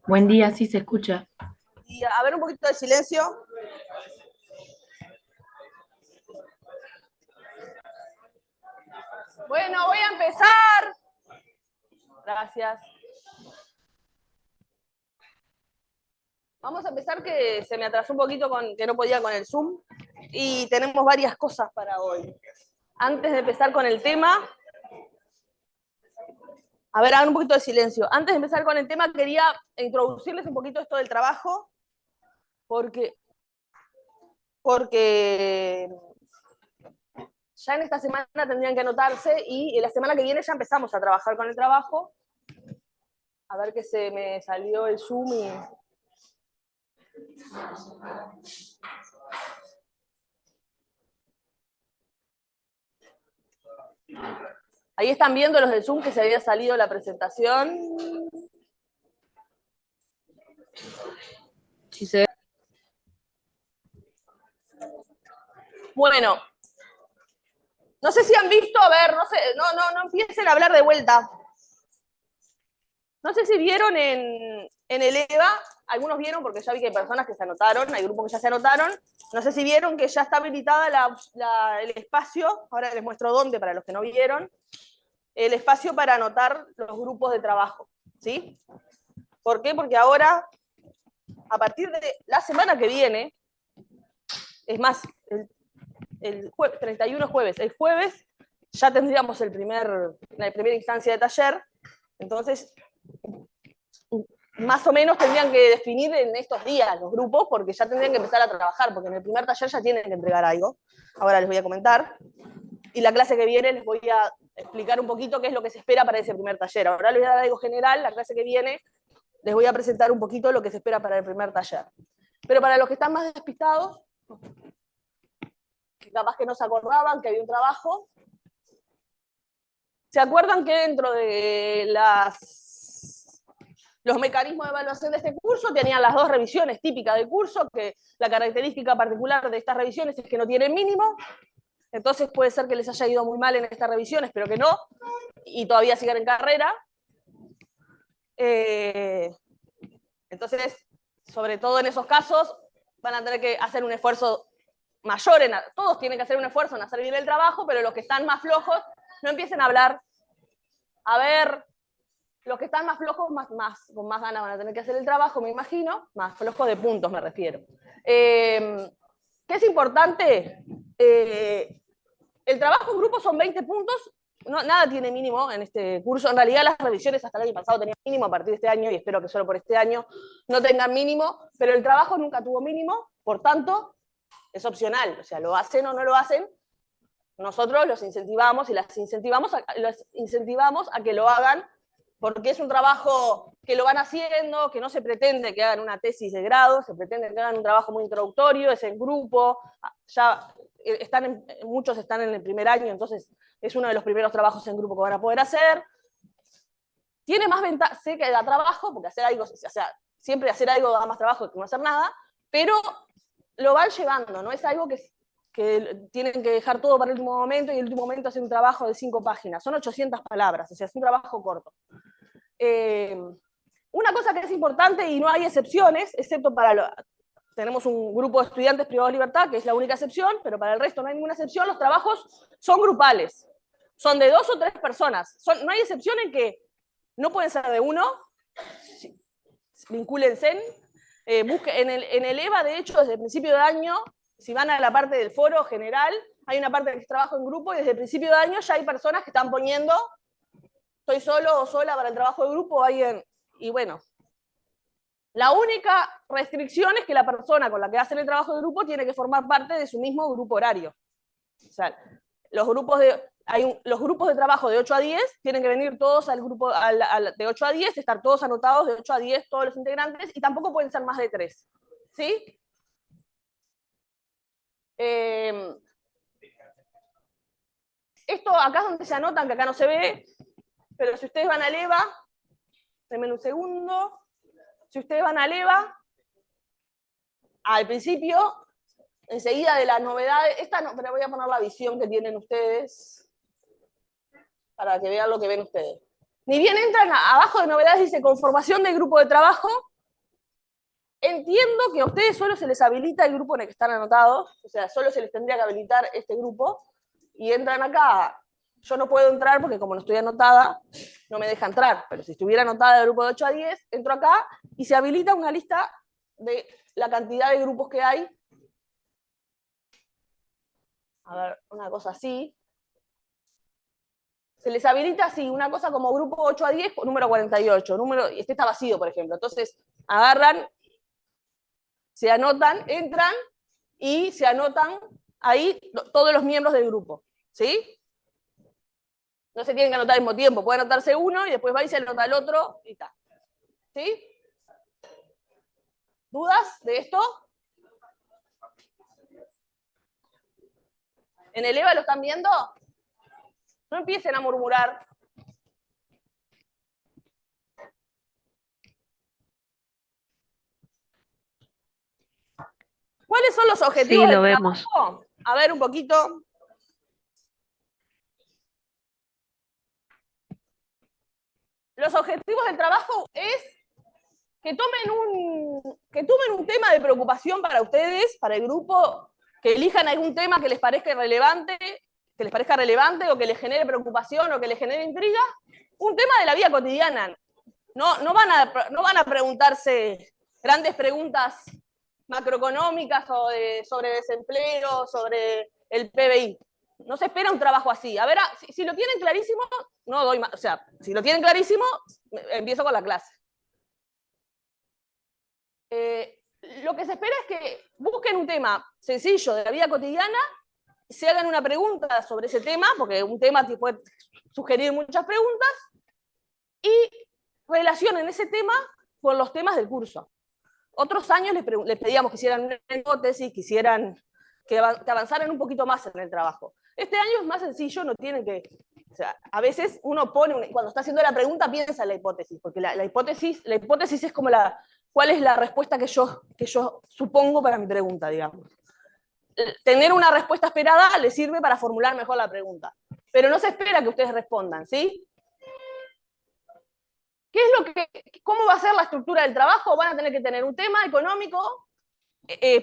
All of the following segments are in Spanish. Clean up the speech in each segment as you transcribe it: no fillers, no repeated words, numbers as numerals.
Buen día, sí se escucha. Y a ver un poquito de silencio. Bueno, voy a empezar. Gracias. Vamos a empezar que se me atrasó un poquito con que no podía con el Zoom y tenemos varias cosas para hoy. Antes de empezar con el tema, a ver, hagan un poquito de silencio. Antes de empezar con el tema, quería introducirles un poquito esto del trabajo, porque, porque ya en esta semana tendrían que anotarse y la semana que viene ya empezamos a trabajar con el trabajo. A ver que se me salió el Zoom y... Ahí están viendo los del Zoom que se había salido la presentación. Sí se ve. Bueno, no sé si han visto, a ver, no sé, no empiecen a hablar de vuelta. No sé si vieron en el EVA, algunos vieron porque ya vi que hay personas que se anotaron, hay grupos que ya se anotaron. No sé si vieron que ya está habilitada el espacio, ahora les muestro dónde para los que no vieron, el espacio para anotar los grupos de trabajo, ¿sí? ¿Por qué? Porque ahora, a partir de la semana que viene, es más, el jueves, 31 jueves, el jueves ya tendríamos la primera instancia de taller, entonces más o menos tendrían que definir en estos días los grupos, porque ya tendrían que empezar a trabajar, porque en el primer taller ya tienen que entregar algo, ahora les voy a comentar, y la clase que viene les voy a explicar un poquito qué es lo que se espera para ese primer taller. Ahora les voy a dar algo general, la clase que viene les voy a presentar un poquito lo que se espera para el primer taller. Pero para los que están más despistados, que capaz que no se acordaban que había un trabajo, ¿se acuerdan que dentro de los mecanismos de evaluación de este curso tenían las dos revisiones típicas del curso, que la característica particular de estas revisiones es que no tienen mínimo, entonces puede ser que les haya ido muy mal en estas revisiones, pero que no, y todavía sigan en carrera. Entonces, sobre todo en esos casos, van a tener que hacer un esfuerzo mayor, todos tienen que hacer un esfuerzo en hacer bien el trabajo, pero los que están más flojos, no empiecen a hablar. A ver, los que están más flojos, con más ganas van a tener que hacer el trabajo, me imagino, más flojos de puntos me refiero. ¿Qué es importante? El trabajo en grupo son 20 puntos, nada tiene mínimo en este curso. En realidad las revisiones hasta el año pasado tenían mínimo, a partir de este año, y espero que solo por este año no tengan mínimo, pero el trabajo nunca tuvo mínimo, por tanto, es opcional. O sea, lo hacen o no lo hacen, nosotros los incentivamos y los incentivamos a que lo hagan, porque es un trabajo que lo van haciendo, que no se pretende que hagan una tesis de grado, se pretende que hagan un trabajo muy introductorio, es en grupo, ya muchos están en el primer año, entonces es uno de los primeros trabajos en grupo que van a poder hacer. Tiene más ventaja, sé que da trabajo, porque hacer algo, o sea, siempre hacer algo da más trabajo que no hacer nada, pero lo van llevando, no es algo que tienen que dejar todo para el último momento y el último momento hacer un trabajo de 5 páginas. Son 800 palabras, o sea, es un trabajo corto. Una cosa que es importante, y no hay excepciones, excepto tenemos un grupo de estudiantes privados de libertad, que es la única excepción, pero para el resto no hay ninguna excepción, los trabajos son grupales, son de 2 o 3 personas. No hay excepción en que no pueden ser de uno, vincúlense. En el EVA, de hecho, desde el principio de año, si van a la parte del foro general, hay una parte que es trabajo en grupo, y desde el principio de año ya hay personas que están poniendo estoy solo o sola para el trabajo de grupo, y bueno, la única restricción es que la persona con la que hacen el trabajo de grupo tiene que formar parte de su mismo grupo horario. O sea, los grupos de trabajo de 8 a 10 tienen que venir todos al grupo de 8 a 10, estar todos anotados de 8 a 10, todos los integrantes, y tampoco pueden ser más de 3. ¿Sí? Esto acá es donde se anotan, que acá no se ve, pero si ustedes van al EVA, denme un segundo, si ustedes van al EVA, al principio, enseguida de las novedades, esta no, pero voy a poner la visión que tienen ustedes para que vean lo que ven ustedes. Ni bien entran, abajo de novedades dice conformación del grupo de trabajo, entiendo que a ustedes solo se les habilita el grupo en el que están anotados, o sea, solo se les tendría que habilitar este grupo, y entran acá. Yo no puedo entrar porque como no estoy anotada, no me deja entrar, pero si estuviera anotada el grupo de 8 a 10, entro acá y se habilita una lista de la cantidad de grupos que hay. A ver, una cosa así. Se les habilita así, una cosa como grupo 8 a 10, número 48, y este está vacío, por ejemplo. Entonces, agarran, se anotan, entran y se anotan ahí todos los miembros del grupo, ¿sí? No se tienen que anotar al mismo tiempo, puede anotarse uno y después va y se anota el otro y tal. ¿Sí? ¿Dudas de esto? ¿En el EVA lo están viendo? No empiecen a murmurar. ¿Cuáles son los objetivos Sí, del lo vemos. trabajo? A ver un poquito. Los objetivos del trabajo es que tomen un tema de preocupación para ustedes, para el grupo, que elijan algún tema que les parezca relevante, o que les genere preocupación o que les genere intriga, un tema de la vida cotidiana. No van a preguntarse grandes preguntas macroeconómicas o sobre desempleo, sobre el PBI. No se espera un trabajo así. A ver, si lo tienen clarísimo, no doy más. O sea, si lo tienen clarísimo, empiezo con la clase. Lo que se espera es que busquen un tema sencillo de la vida cotidiana, se hagan una pregunta sobre ese tema, porque un tema te puede sugerir muchas preguntas, y relacionen ese tema con los temas del curso. Otros años les pedíamos que hicieran una hipótesis, que avanzaran un poquito más en el trabajo. Este año es más sencillo, no tienen que... O sea, a veces uno cuando está haciendo la pregunta piensa en la hipótesis, porque la hipótesis es como cuál es la respuesta que yo supongo para mi pregunta, digamos. Tener una respuesta esperada les sirve para formular mejor la pregunta. Pero no se espera que ustedes respondan, ¿sí? ¿Cómo va a ser la estructura del trabajo? Van a tener que tener un tema económico,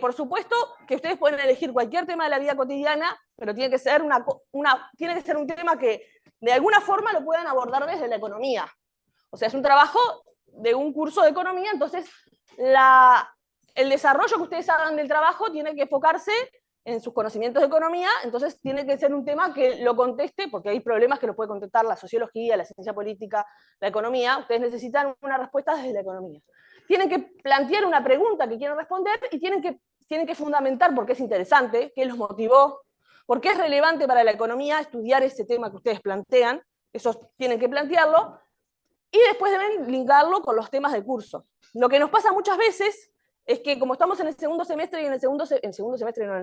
por supuesto que ustedes pueden elegir cualquier tema de la vida cotidiana, pero tiene que ser un tema que de alguna forma lo puedan abordar desde la economía. O sea, es un trabajo de un curso de economía, entonces el desarrollo que ustedes hagan del trabajo tiene que enfocarse en sus conocimientos de economía, entonces tiene que ser un tema que lo conteste, porque hay problemas que lo puede contestar la sociología, la ciencia política, la economía. Ustedes necesitan una respuesta desde la economía. Tienen que plantear una pregunta que quieren responder y tienen que fundamentar por qué es interesante, qué los motivó, por qué es relevante para la economía estudiar ese tema que ustedes plantean. Eso tienen que plantearlo, y después deben linkarlo con los temas del curso. Lo que nos pasa muchas veces es que como estamos en el segundo semestre y en la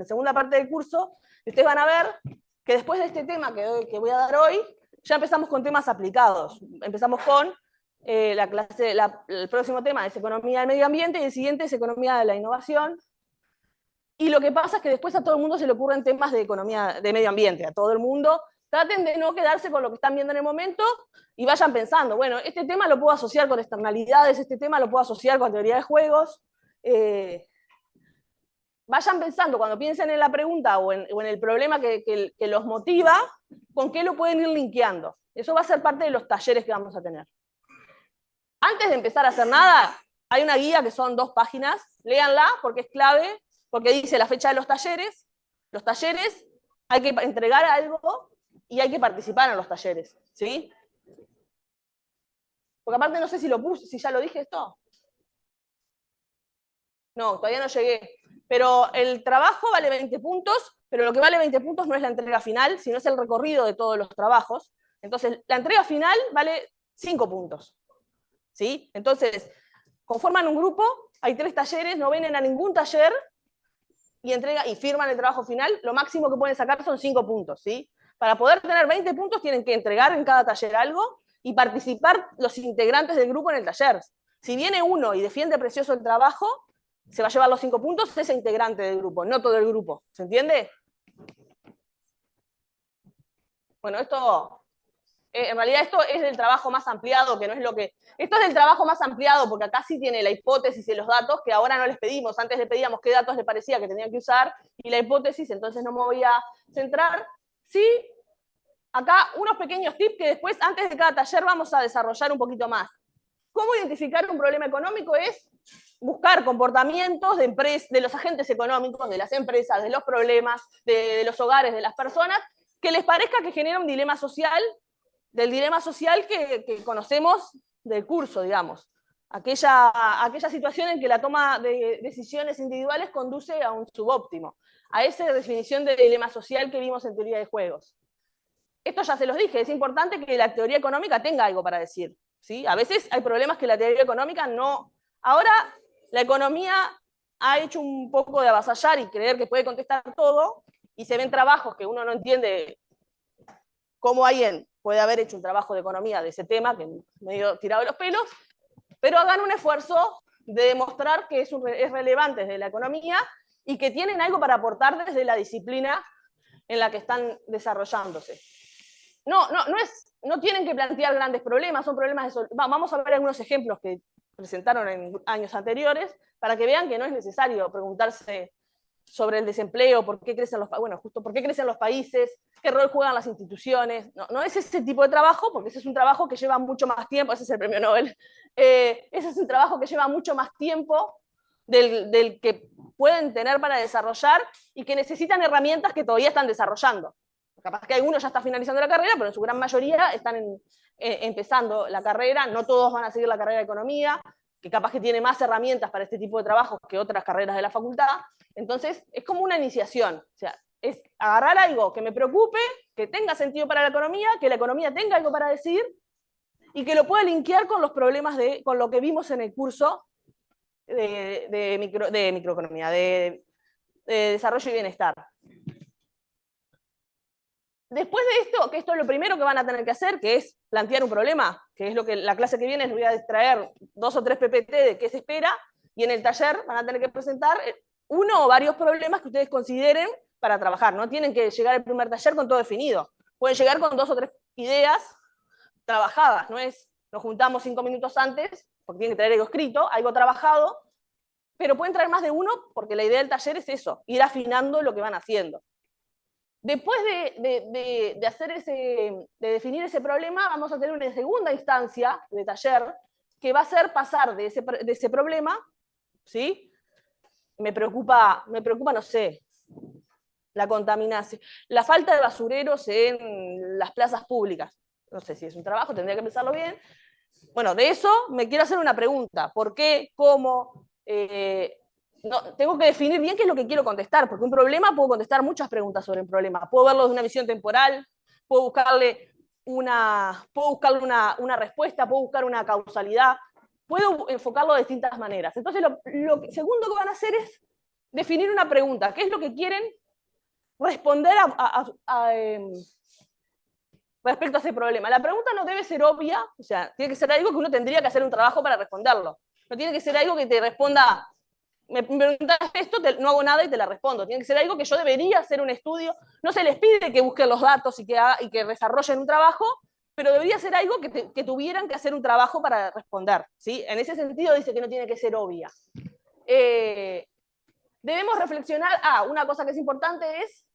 segunda parte del curso, ustedes van a ver que después de este tema que voy a dar hoy, ya empezamos con temas aplicados. Empezamos con el próximo tema es economía del medio ambiente y el siguiente es economía de la innovación. Y lo que pasa es que después a todo el mundo se le ocurren temas de economía de medio ambiente, a todo el mundo. Traten de no quedarse con lo que están viendo en el momento y vayan pensando, bueno, este tema lo puedo asociar con externalidades, este tema lo puedo asociar con teoría de juegos. Vayan pensando, cuando piensen en la pregunta o en el problema que los motiva, con qué lo pueden ir linkeando. Eso va a ser parte de los talleres que vamos a tener. Antes de empezar a hacer nada, hay una guía que son 2 páginas, léanla porque es clave, porque dice la fecha de los talleres. Los talleres hay que entregar algo y hay que participar en los talleres, ¿sí? Porque aparte no sé si lo puse, si ya lo dije esto. No, todavía no llegué. Pero el trabajo vale 20 puntos, pero lo que vale 20 puntos no es la entrega final, sino es el recorrido de todos los trabajos. Entonces, la entrega final vale 5 puntos, ¿sí? Entonces, conforman un grupo, hay 3 talleres, no vienen a ningún taller y firman el trabajo final, lo máximo que pueden sacar son 5 puntos, ¿sí? Para poder tener 20 puntos tienen que entregar en cada taller algo y participar los integrantes del grupo en el taller. Si viene uno y defiende precioso el trabajo, se va a llevar los 5 puntos ese integrante del grupo, no todo el grupo. ¿Se entiende? Bueno, esto en realidad esto es del trabajo más ampliado, que no es lo que... Esto es del trabajo más ampliado, porque acá sí tiene la hipótesis y los datos, que ahora no les pedimos. Antes le pedíamos qué datos le parecía que tenían que usar, y la hipótesis, entonces no me voy a centrar. Sí, acá unos pequeños tips que después, antes de cada taller, vamos a desarrollar un poquito más. ¿Cómo identificar un problema económico? Es buscar comportamientos de los agentes económicos, de las empresas, de los problemas, de los hogares, de las personas, que les parezca que genera un dilema social, del dilema social que conocemos del curso, digamos. Aquella situación en que la toma de decisiones individuales conduce a un subóptimo, a esa definición de dilema social que vimos en teoría de juegos. Esto ya se los dije, es importante que la teoría económica tenga algo para decir, ¿sí? A veces hay problemas que la teoría económica no... Ahora, la economía ha hecho un poco de avasallar y creer que puede contestar todo, y se ven trabajos que uno no entiende cómo alguien puede haber hecho un trabajo de economía de ese tema, que medio tirado de los pelos, pero hagan un esfuerzo de demostrar que es relevante desde la economía y que tienen algo para aportar desde la disciplina en la que están desarrollándose. No tienen que plantear grandes problemas, son problemas de... Vamos a ver algunos ejemplos que presentaron en años anteriores para que vean que no es necesario preguntarse sobre el desempleo, por qué crecen los países, qué rol juegan las instituciones. No es ese tipo de trabajo, porque ese es un trabajo que lleva mucho más tiempo, ese es el premio Nobel, ese es un trabajo que lleva mucho más tiempo del que pueden tener para desarrollar y que necesitan herramientas que todavía están desarrollando. Capaz que algunos ya están finalizando la carrera, pero en su gran mayoría están empezando la carrera, no todos van a seguir la carrera de economía, que capaz que tiene más herramientas para este tipo de trabajos que otras carreras de la facultad. Entonces, es como una iniciación. O sea, es agarrar algo que me preocupe, que tenga sentido para la economía, que la economía tenga algo para decir, y que lo pueda linkear con los problemas con lo que vimos en el curso de microeconomía, de desarrollo y bienestar. Después de esto, que esto es lo primero que van a tener que hacer, que es plantear un problema, que es lo que la clase que viene les voy a extraer 2 o 3 PPT de qué se espera, y en el taller van a tener que presentar uno o varios problemas que ustedes consideren para trabajar. No tienen que llegar al primer taller con todo definido. Pueden llegar con 2 o 3 ideas trabajadas, no es nos juntamos 5 minutos antes, porque tienen que traer algo escrito, algo trabajado, pero pueden traer más de uno, porque la idea del taller es eso, ir afinando lo que van haciendo. Después de definir ese problema, vamos a tener una segunda instancia de taller que va a ser pasar de ese problema, ¿sí? Me preocupa, no sé, la contaminación, la falta de basureros en las plazas públicas. No sé si es un trabajo, tendría que pensarlo bien. Bueno, de eso me quiero hacer una pregunta. ¿Por qué? ¿Cómo? Tengo que definir bien qué es lo que quiero contestar, porque un problema puedo contestar muchas preguntas sobre un problema. Puedo verlo de una visión temporal, puedo buscarle una respuesta, puedo buscar una causalidad, puedo enfocarlo de distintas maneras. Entonces, lo segundo que van a hacer es definir una pregunta. ¿Qué es lo que quieren responder respecto a ese problema? La pregunta no debe ser obvia, o sea, tiene que ser algo que uno tendría que hacer un trabajo para responderlo. No tiene que ser algo que te responda, me preguntas esto, no hago nada y te la respondo. Tiene que ser algo que yo debería hacer un estudio. No se les pide que busquen los datos y que desarrollen un trabajo, pero debería ser algo que tuvieran que hacer un trabajo para responder, ¿sí? En ese sentido dice que no tiene que ser obvia. Debemos reflexionar, una cosa que es importante es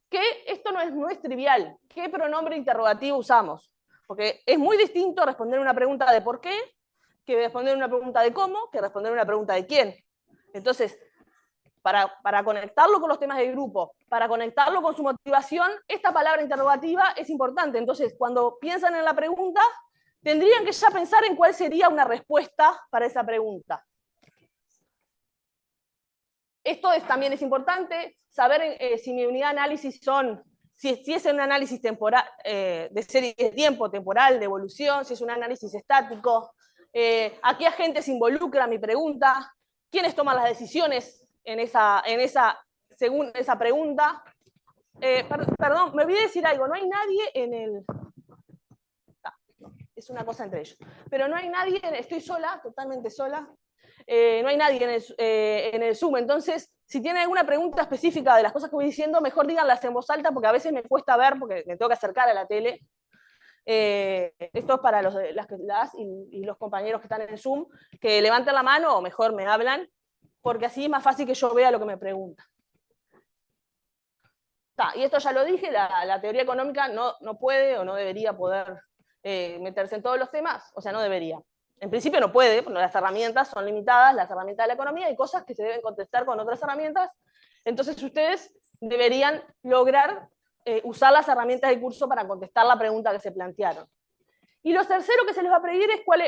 que esto no es trivial. ¿Qué pronombre interrogativo usamos? Porque es muy distinto responder una pregunta de por qué, que responder una pregunta de cómo, que responder una pregunta de quién. Entonces, para conectarlo con los temas del grupo, para conectarlo con su motivación, esta palabra interrogativa es importante. Entonces, cuando piensan en la pregunta, tendrían que ya pensar en cuál sería una respuesta para esa pregunta. Esto también es importante, saber si mi unidad de análisis si es un análisis temporal, de serie de tiempo, temporal, de evolución, si es un análisis estático, a qué agentes involucra mi pregunta, quiénes toman las decisiones según esa pregunta. Perdón, me olvidé decir algo, no hay nadie en el... es una cosa entre ellos, pero no hay nadie, estoy sola, totalmente sola, no hay nadie en el Zoom, entonces si tienen alguna pregunta específica de las cosas que voy diciendo, mejor díganlas en voz alta, porque a veces me cuesta ver, porque me tengo que acercar a la tele, Esto es para las y los compañeros que están en Zoom, que levanten la mano o mejor me hablan, porque así es más fácil que yo vea lo que me preguntan. Y esto ya lo dije, la teoría económica no puede o no debería poder meterse en todos los temas, o sea, no debería. En principio no puede, porque las herramientas son limitadas, las herramientas de la economía, hay cosas que se deben contestar con otras herramientas, entonces ustedes deberían lograr usar las herramientas del curso para contestar la pregunta que se plantearon. Y lo tercero que se les va a pedir es cuál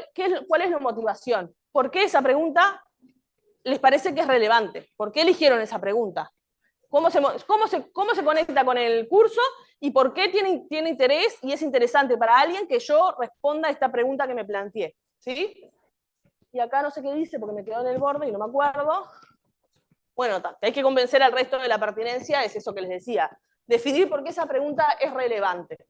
es la motivación. ¿Por qué esa pregunta les parece que es relevante? ¿Por qué eligieron esa pregunta? ¿Cómo se conecta con el curso y por qué tiene interés y es interesante para alguien que yo responda a esta pregunta que me planteé? ¿Sí? Y acá no sé qué dice porque me quedó en el borde y no me acuerdo. Bueno, hay que convencer al resto de la pertinencia, es eso que les decía. Definir por qué esa pregunta es relevante.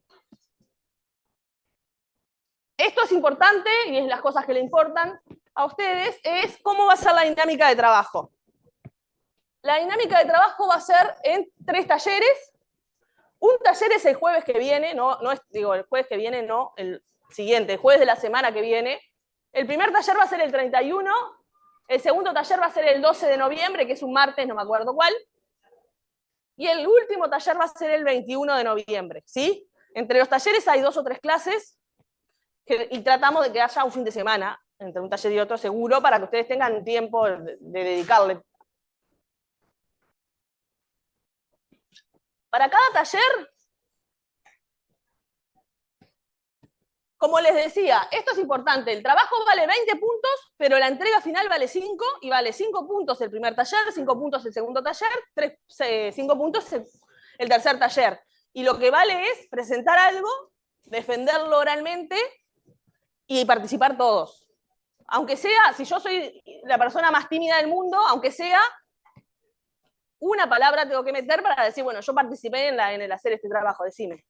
Esto es importante y es las cosas que le importan a ustedes, es cómo va a ser la dinámica de trabajo. La dinámica de trabajo va a ser en 3 talleres. Un taller es el jueves que viene, el jueves que viene, no, el siguiente, el jueves de la semana que viene. El primer taller va a ser el 31, el segundo taller va a ser el 12 de noviembre, que es un martes, no me acuerdo cuál. Y el último taller va a ser el 21 de noviembre, ¿sí? Entre los talleres hay 2 o 3 clases y tratamos de que haya un fin de semana entre un taller y otro seguro para que ustedes tengan tiempo de dedicarle. Para cada taller, como les decía, esto es importante, el trabajo vale 20 puntos, pero la entrega final vale 5, y vale 5 puntos el primer taller, 5 puntos el segundo taller, 5 puntos el tercer taller. Y lo que vale es presentar algo, defenderlo oralmente y participar todos. Aunque sea, si yo soy la persona más tímida del mundo, aunque sea una palabra tengo que meter para decir, bueno, yo participé en el hacer este trabajo, decime.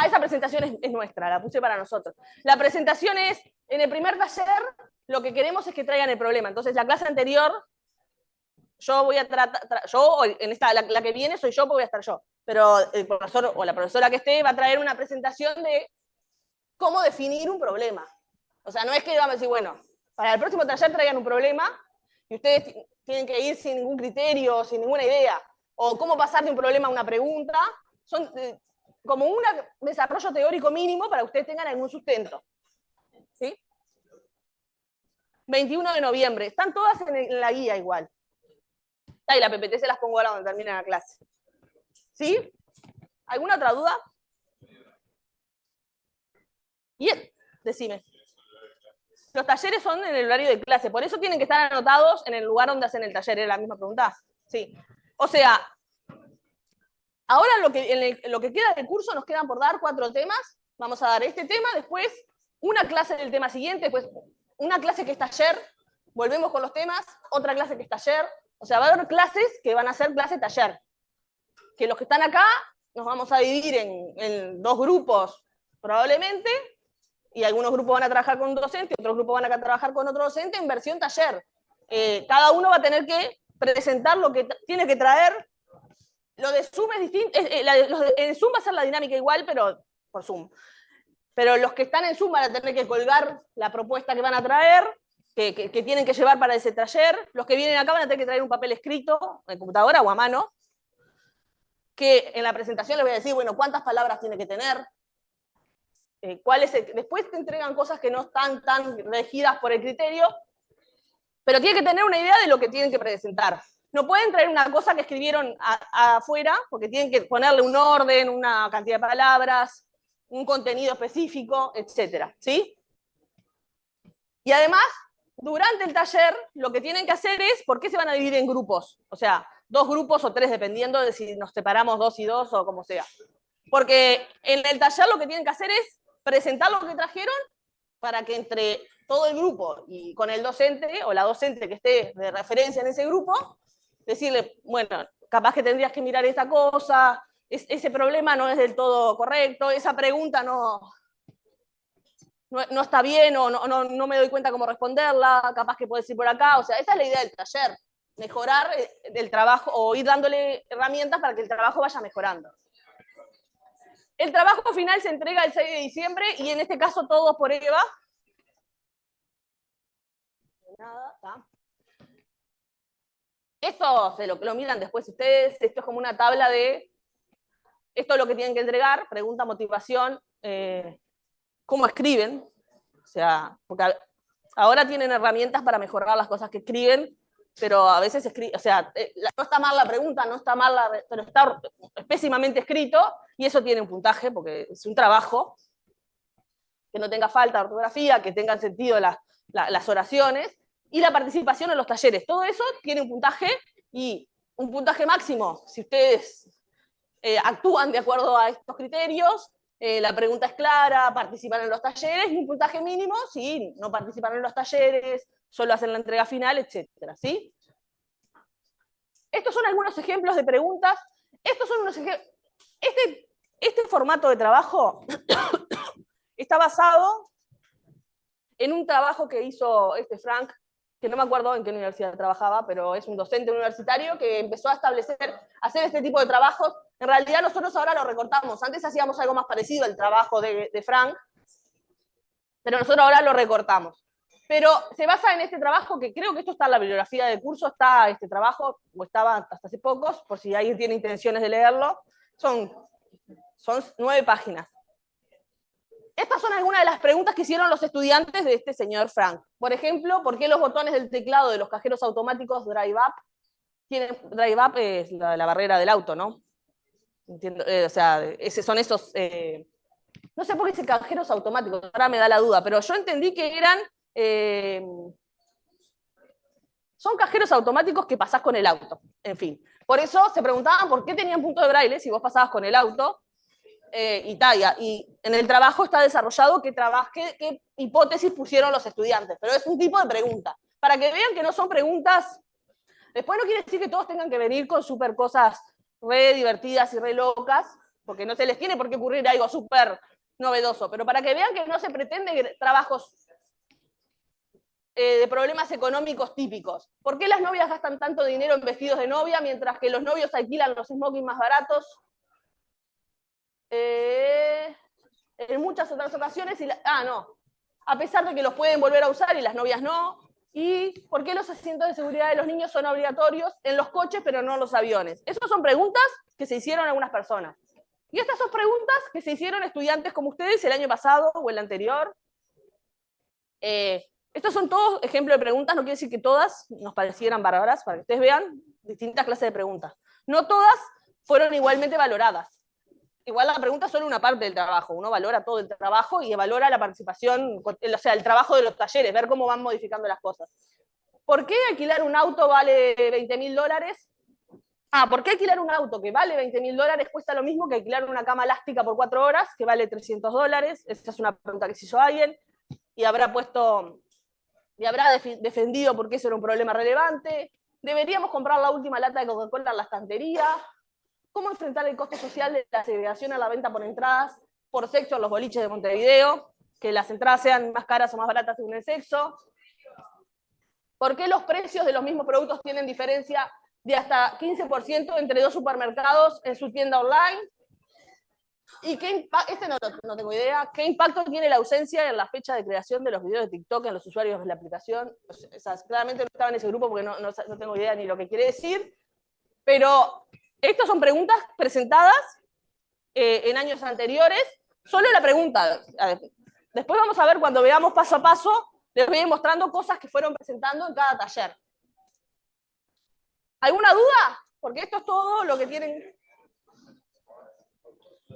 Esa presentación es nuestra, la puse para nosotros. La presentación es, en el primer taller, lo que queremos es que traigan el problema. Entonces, la clase anterior, yo voy a tratar, en esta, la que viene soy yo, porque voy a estar yo. Pero el profesor o la profesora que esté va a traer una presentación de cómo definir un problema. O sea, no es que vamos a decir, bueno, para el próximo taller traigan un problema y ustedes tienen que ir sin ningún criterio, sin ninguna idea. O cómo pasar de un problema a una pregunta. Son como un desarrollo teórico mínimo para que ustedes tengan algún sustento. ¿Sí? 21 de noviembre. Están todas en la guía igual. Y la PPT se las pongo ahora donde termina la clase. ¿Sí? ¿Alguna otra duda? Bien, decime. Los talleres son en el horario de clase, por eso tienen que estar anotados en el lugar donde hacen el taller. ¿Es la misma pregunta? Sí. O sea, ahora lo que queda del curso nos quedan por dar 4 temas. Vamos a dar este tema, después una clase del tema siguiente, después una clase que es taller, volvemos con los temas, otra clase que es taller. O sea, va a haber clases que van a ser clase-taller. Que los que están acá nos vamos a dividir en 2 grupos probablemente, y algunos grupos van a trabajar con un docente, otros grupos van a trabajar con otro docente en versión taller. Cada uno va a tener que presentar lo que tiene que traer. Lo de Zoom es distinto. En Zoom va a ser la dinámica igual, pero por Zoom. Pero los que están en Zoom van a tener que colgar la propuesta que van a traer, que tienen que llevar para ese taller. Los que vienen acá van a tener que traer un papel escrito, en computadora o a mano, que en la presentación les voy a decir, bueno, cuántas palabras tiene que tener, después te entregan cosas que no están tan regidas por el criterio, pero tienen que tener una idea de lo que tienen que presentar. No pueden traer una cosa que escribieron afuera, porque tienen que ponerle un orden, una cantidad de palabras, un contenido específico, etc. ¿Sí? Y además, durante el taller, lo que tienen que hacer es, ¿por qué se van a dividir en grupos? O sea, 2 grupos o 3, dependiendo de si nos separamos 2 y 2 o como sea. Porque en el taller lo que tienen que hacer es presentar lo que trajeron para que entre todo el grupo y con el docente o la docente que esté de referencia en ese grupo, decirle, bueno, capaz que tendrías que mirar esta cosa, ese problema no es del todo correcto, esa pregunta no está bien o no me doy cuenta cómo responderla, capaz que puedes ir por acá. O sea, esa es la idea del taller, mejorar el trabajo o ir dándole herramientas para que el trabajo vaya mejorando. El trabajo final se entrega el 6 de diciembre y en este caso todos por Eva. Nada, ¿tá? Esto se lo miran después ustedes, esto es como una tabla de, esto es lo que tienen que entregar, pregunta, motivación, cómo escriben, o sea, porque ahora tienen herramientas para mejorar las cosas que escriben, pero a veces escriben, o sea, no está mal la pregunta, no está mal, pero está pésimamente escrito, y eso tiene un puntaje, porque es un trabajo, que no tenga falta de ortografía, que tengan sentido las oraciones, y la participación en los talleres. Todo eso tiene un puntaje, y un puntaje máximo, si ustedes actúan de acuerdo a estos criterios, la pregunta es clara, participan en los talleres, y un puntaje mínimo si no participan en los talleres, solo hacen la entrega final, etcétera, ¿sí? Estos son algunos ejemplos de preguntas. Estos son unos ejemplos. Este formato de trabajo está basado en un trabajo que hizo Frank, que no me acuerdo en qué universidad trabajaba, pero es un docente universitario que empezó a hacer este tipo de trabajos. En realidad nosotros ahora lo recortamos. Antes hacíamos algo más parecido al trabajo de Frank, pero nosotros ahora lo recortamos. Pero se basa en este trabajo, que creo que esto está en la bibliografía del curso, está este trabajo, o estaba hasta hace pocos, por si alguien tiene intenciones de leerlo. Son 9 páginas. Estas son algunas de las preguntas que hicieron los estudiantes de este señor Frank. Por ejemplo, ¿por qué los botones del teclado de los cajeros automáticos Drive Up Drive Up es la barrera del auto, ¿no? Entiendo, o sea, son esos... no sé por qué dice cajeros automáticos, ahora me da la duda, pero yo entendí que eran... son cajeros automáticos que pasás con el auto, en fin. Por eso se preguntaban por qué tenían punto de braille si vos pasabas con el auto, y en el trabajo está desarrollado qué hipótesis pusieron los estudiantes, pero es un tipo de pregunta, para que vean que no son preguntas, después no quiere decir que todos tengan que venir con súper cosas re divertidas y re locas, porque no se les tiene por qué ocurrir algo súper novedoso, pero para que vean que no se pretende trabajos de problemas económicos típicos. ¿Por qué las novias gastan tanto dinero en vestidos de novia mientras que los novios alquilan los smoking más baratos? En muchas otras ocasiones, no. A pesar de que los pueden volver a usar y las novias no. ¿Y por qué los asientos de seguridad de los niños son obligatorios en los coches pero no en los aviones? Esas son preguntas que se hicieron algunas personas. Y estas son preguntas que se hicieron estudiantes como ustedes el año pasado o el anterior. Estos son todos ejemplos de preguntas, no quiere decir que todas nos parecieran bárbaras, para que ustedes vean distintas clases de preguntas. No todas fueron igualmente valoradas. Igual la pregunta es solo una parte del trabajo, uno valora todo el trabajo y valora la participación, o sea, el trabajo de los talleres, ver cómo van modificando las cosas. ¿Por qué alquilar un auto vale $20.000? ¿Por qué alquilar un auto que vale $20.000 cuesta lo mismo que alquilar una cama elástica por 4 horas, que vale $300? Esa es una pregunta que se hizo alguien, y habrá defendido porque eso era un problema relevante. ¿Deberíamos comprar la última lata de Coca-Cola en la estantería? ¿Cómo enfrentar el costo social de la segregación a la venta por entradas por sexo en los boliches de Montevideo? Que las entradas sean más caras o más baratas según el sexo. ¿Por qué los precios de los mismos productos tienen diferencia de hasta 15% entre 2 supermercados en su tienda online? ¿Y no tengo idea. ¿Qué impacto tiene la ausencia en la fecha de creación de los videos de TikTok en los usuarios de la aplicación? Claramente no estaba en ese grupo porque no tengo idea ni lo que quiere decir. Pero estas son preguntas presentadas en años anteriores. Solo la pregunta. Después vamos a ver, cuando veamos paso a paso, les voy a ir mostrando cosas que fueron presentando en cada taller. ¿Alguna duda? Porque esto es todo lo que tienen...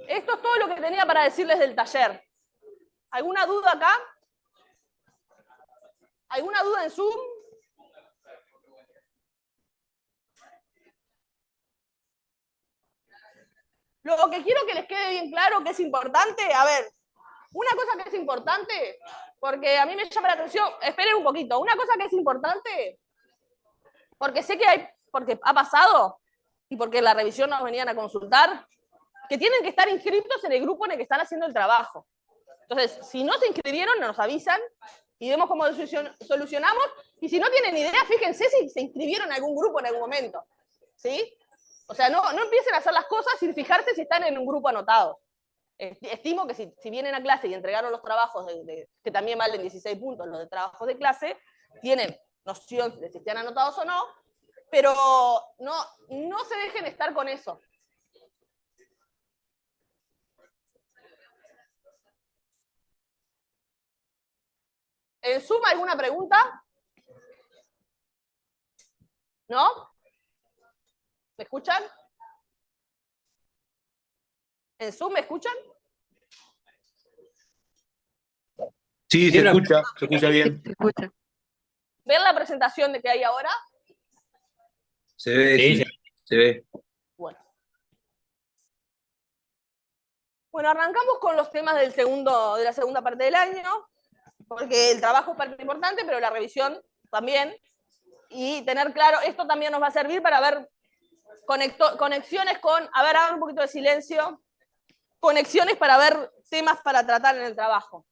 Esto es todo lo que tenía para decirles del taller. ¿Alguna duda acá? ¿Alguna duda en Zoom? Lo que quiero que les quede bien claro, que es importante, a ver, una cosa que es importante, porque a mí me llama la atención, esperen un poquito, una cosa que es importante, porque sé que porque ha pasado, y porque en la revisión nos venían a consultar, que tienen que estar inscritos en el grupo en el que están haciendo el trabajo. Entonces, si no se inscribieron, nos avisan y vemos cómo solucionamos. Y si no tienen idea, fíjense si se inscribieron en algún grupo en algún momento. ¿Sí? O sea, no empiecen a hacer las cosas sin fijarse si están en un grupo anotado. Estimo que si vienen a clase y entregaron los trabajos, que también valen 16 puntos, los de trabajos de clase, tienen noción de si están anotados o no, pero no se dejen estar con eso. ¿En Zoom alguna pregunta? ¿No? ¿Me escuchan? ¿En Zoom me escuchan? Sí, se escucha bien. Se escucha. ¿Ven la presentación de que hay ahora? Se ve, Sí, sí, se ve. Bueno. Bueno, arrancamos con los temas de la segunda parte del año, porque el trabajo es parte importante, pero la revisión también. Y tener claro, esto también nos va a servir para ver conexiones con, a ver, hagan un poquito de silencio, conexiones para ver temas para tratar en el trabajo.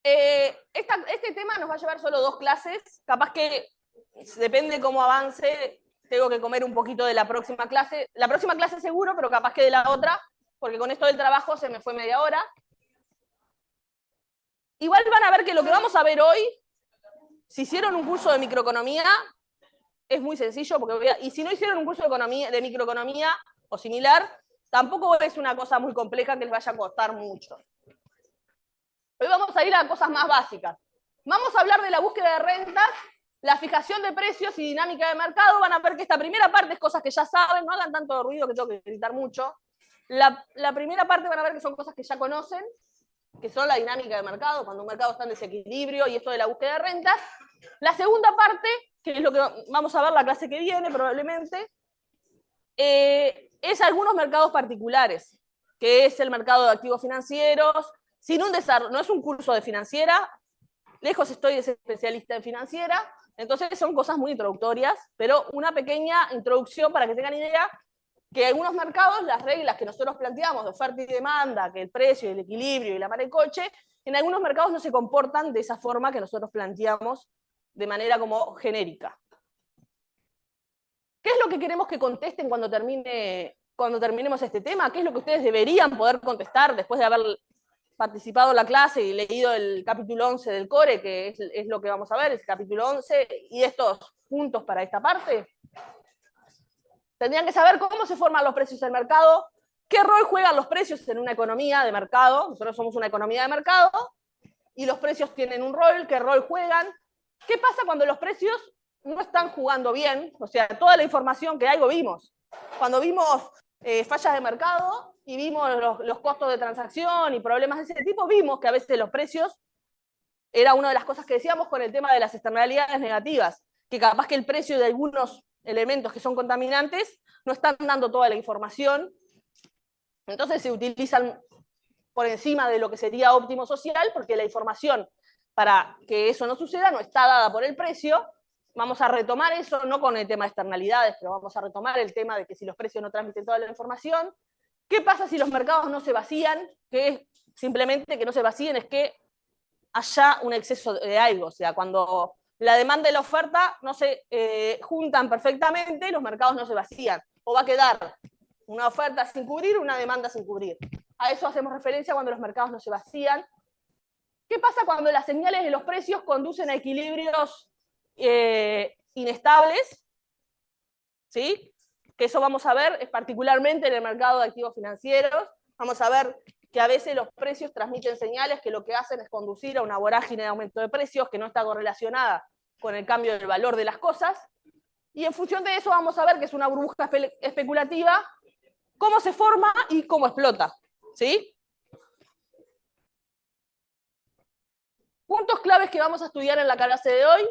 Este tema nos va a llevar solo 2 clases, capaz que depende cómo avance, tengo que comer un poquito de la próxima clase seguro, pero capaz que de la otra, porque con esto del trabajo se me fue media hora. Igual van a ver que lo que vamos a ver hoy, si hicieron un curso de microeconomía, es muy sencillo, y si no hicieron un curso de microeconomía o similar, tampoco es una cosa muy compleja que les vaya a costar mucho. Hoy vamos a ir a cosas más básicas. Vamos a hablar de la búsqueda de rentas, la fijación de precios y dinámica de mercado. Van a ver que esta primera parte es cosas que ya saben, no hagan tanto ruido que tengo que gritar mucho. La primera parte van a ver que son cosas que ya conocen, que son la dinámica de mercado, cuando un mercado está en desequilibrio y esto de la búsqueda de rentas. La segunda parte, que es lo que vamos a ver la clase que viene probablemente, es algunos mercados particulares, que es el mercado de activos financieros, sin un desarrollo, no es un curso de financiera, lejos estoy de ser especialista en financiera, entonces son cosas muy introductorias, pero una pequeña introducción para que tengan idea que algunos mercados, las reglas que nosotros planteamos de oferta y demanda, que el precio, el equilibrio y la mar de coche, en algunos mercados no se comportan de esa forma que nosotros planteamos de manera como genérica. ¿Qué es lo que queremos que contesten cuando terminemos este tema? ¿Qué es lo que ustedes deberían poder contestar después de haber participado en la clase y leído el capítulo 11 del CORE, que es lo que vamos a ver, es el capítulo 11, y estos puntos para esta parte? Tendrían que saber cómo se forman los precios del mercado, qué rol juegan los precios en una economía de mercado. Nosotros somos una economía de mercado, y los precios tienen un rol, qué rol juegan. ¿Qué pasa cuando los precios no están jugando bien? O sea, toda la información que hay lo vimos. Cuando vimos fallas de mercado y vimos los costos de transacción y problemas de ese tipo, vimos que a veces los precios era una de las cosas que decíamos con el tema de las externalidades negativas, que capaz que el precio de algunos elementos que son contaminantes no están dando toda la información, entonces se utilizan por encima de lo que sería óptimo social, porque la información para que eso no suceda no está dada por el precio. Vamos a retomar eso, no con el tema de externalidades, pero vamos a retomar el tema de que si los precios no transmiten toda la información. ¿Qué pasa si los mercados no se vacían? Que es simplemente que no se vacíen, es que haya un exceso de algo. O sea, cuando la demanda y la oferta no se juntan perfectamente, los mercados no se vacían. O va a quedar una oferta sin cubrir, una demanda sin cubrir. A eso hacemos referencia cuando los mercados no se vacían. ¿Qué pasa cuando las señales de los precios conducen a equilibrios inestables? ¿Sí? Que eso vamos a ver particularmente en el mercado de activos financieros. Vamos a ver que a veces los precios transmiten señales que lo que hacen es conducir a una vorágine de aumento de precios que no está correlacionada con el cambio del valor de las cosas. Y en función de eso vamos a ver que es una burbuja especulativa, cómo se forma y cómo explota. ¿Sí? Puntos claves que vamos a estudiar en la clase de hoy.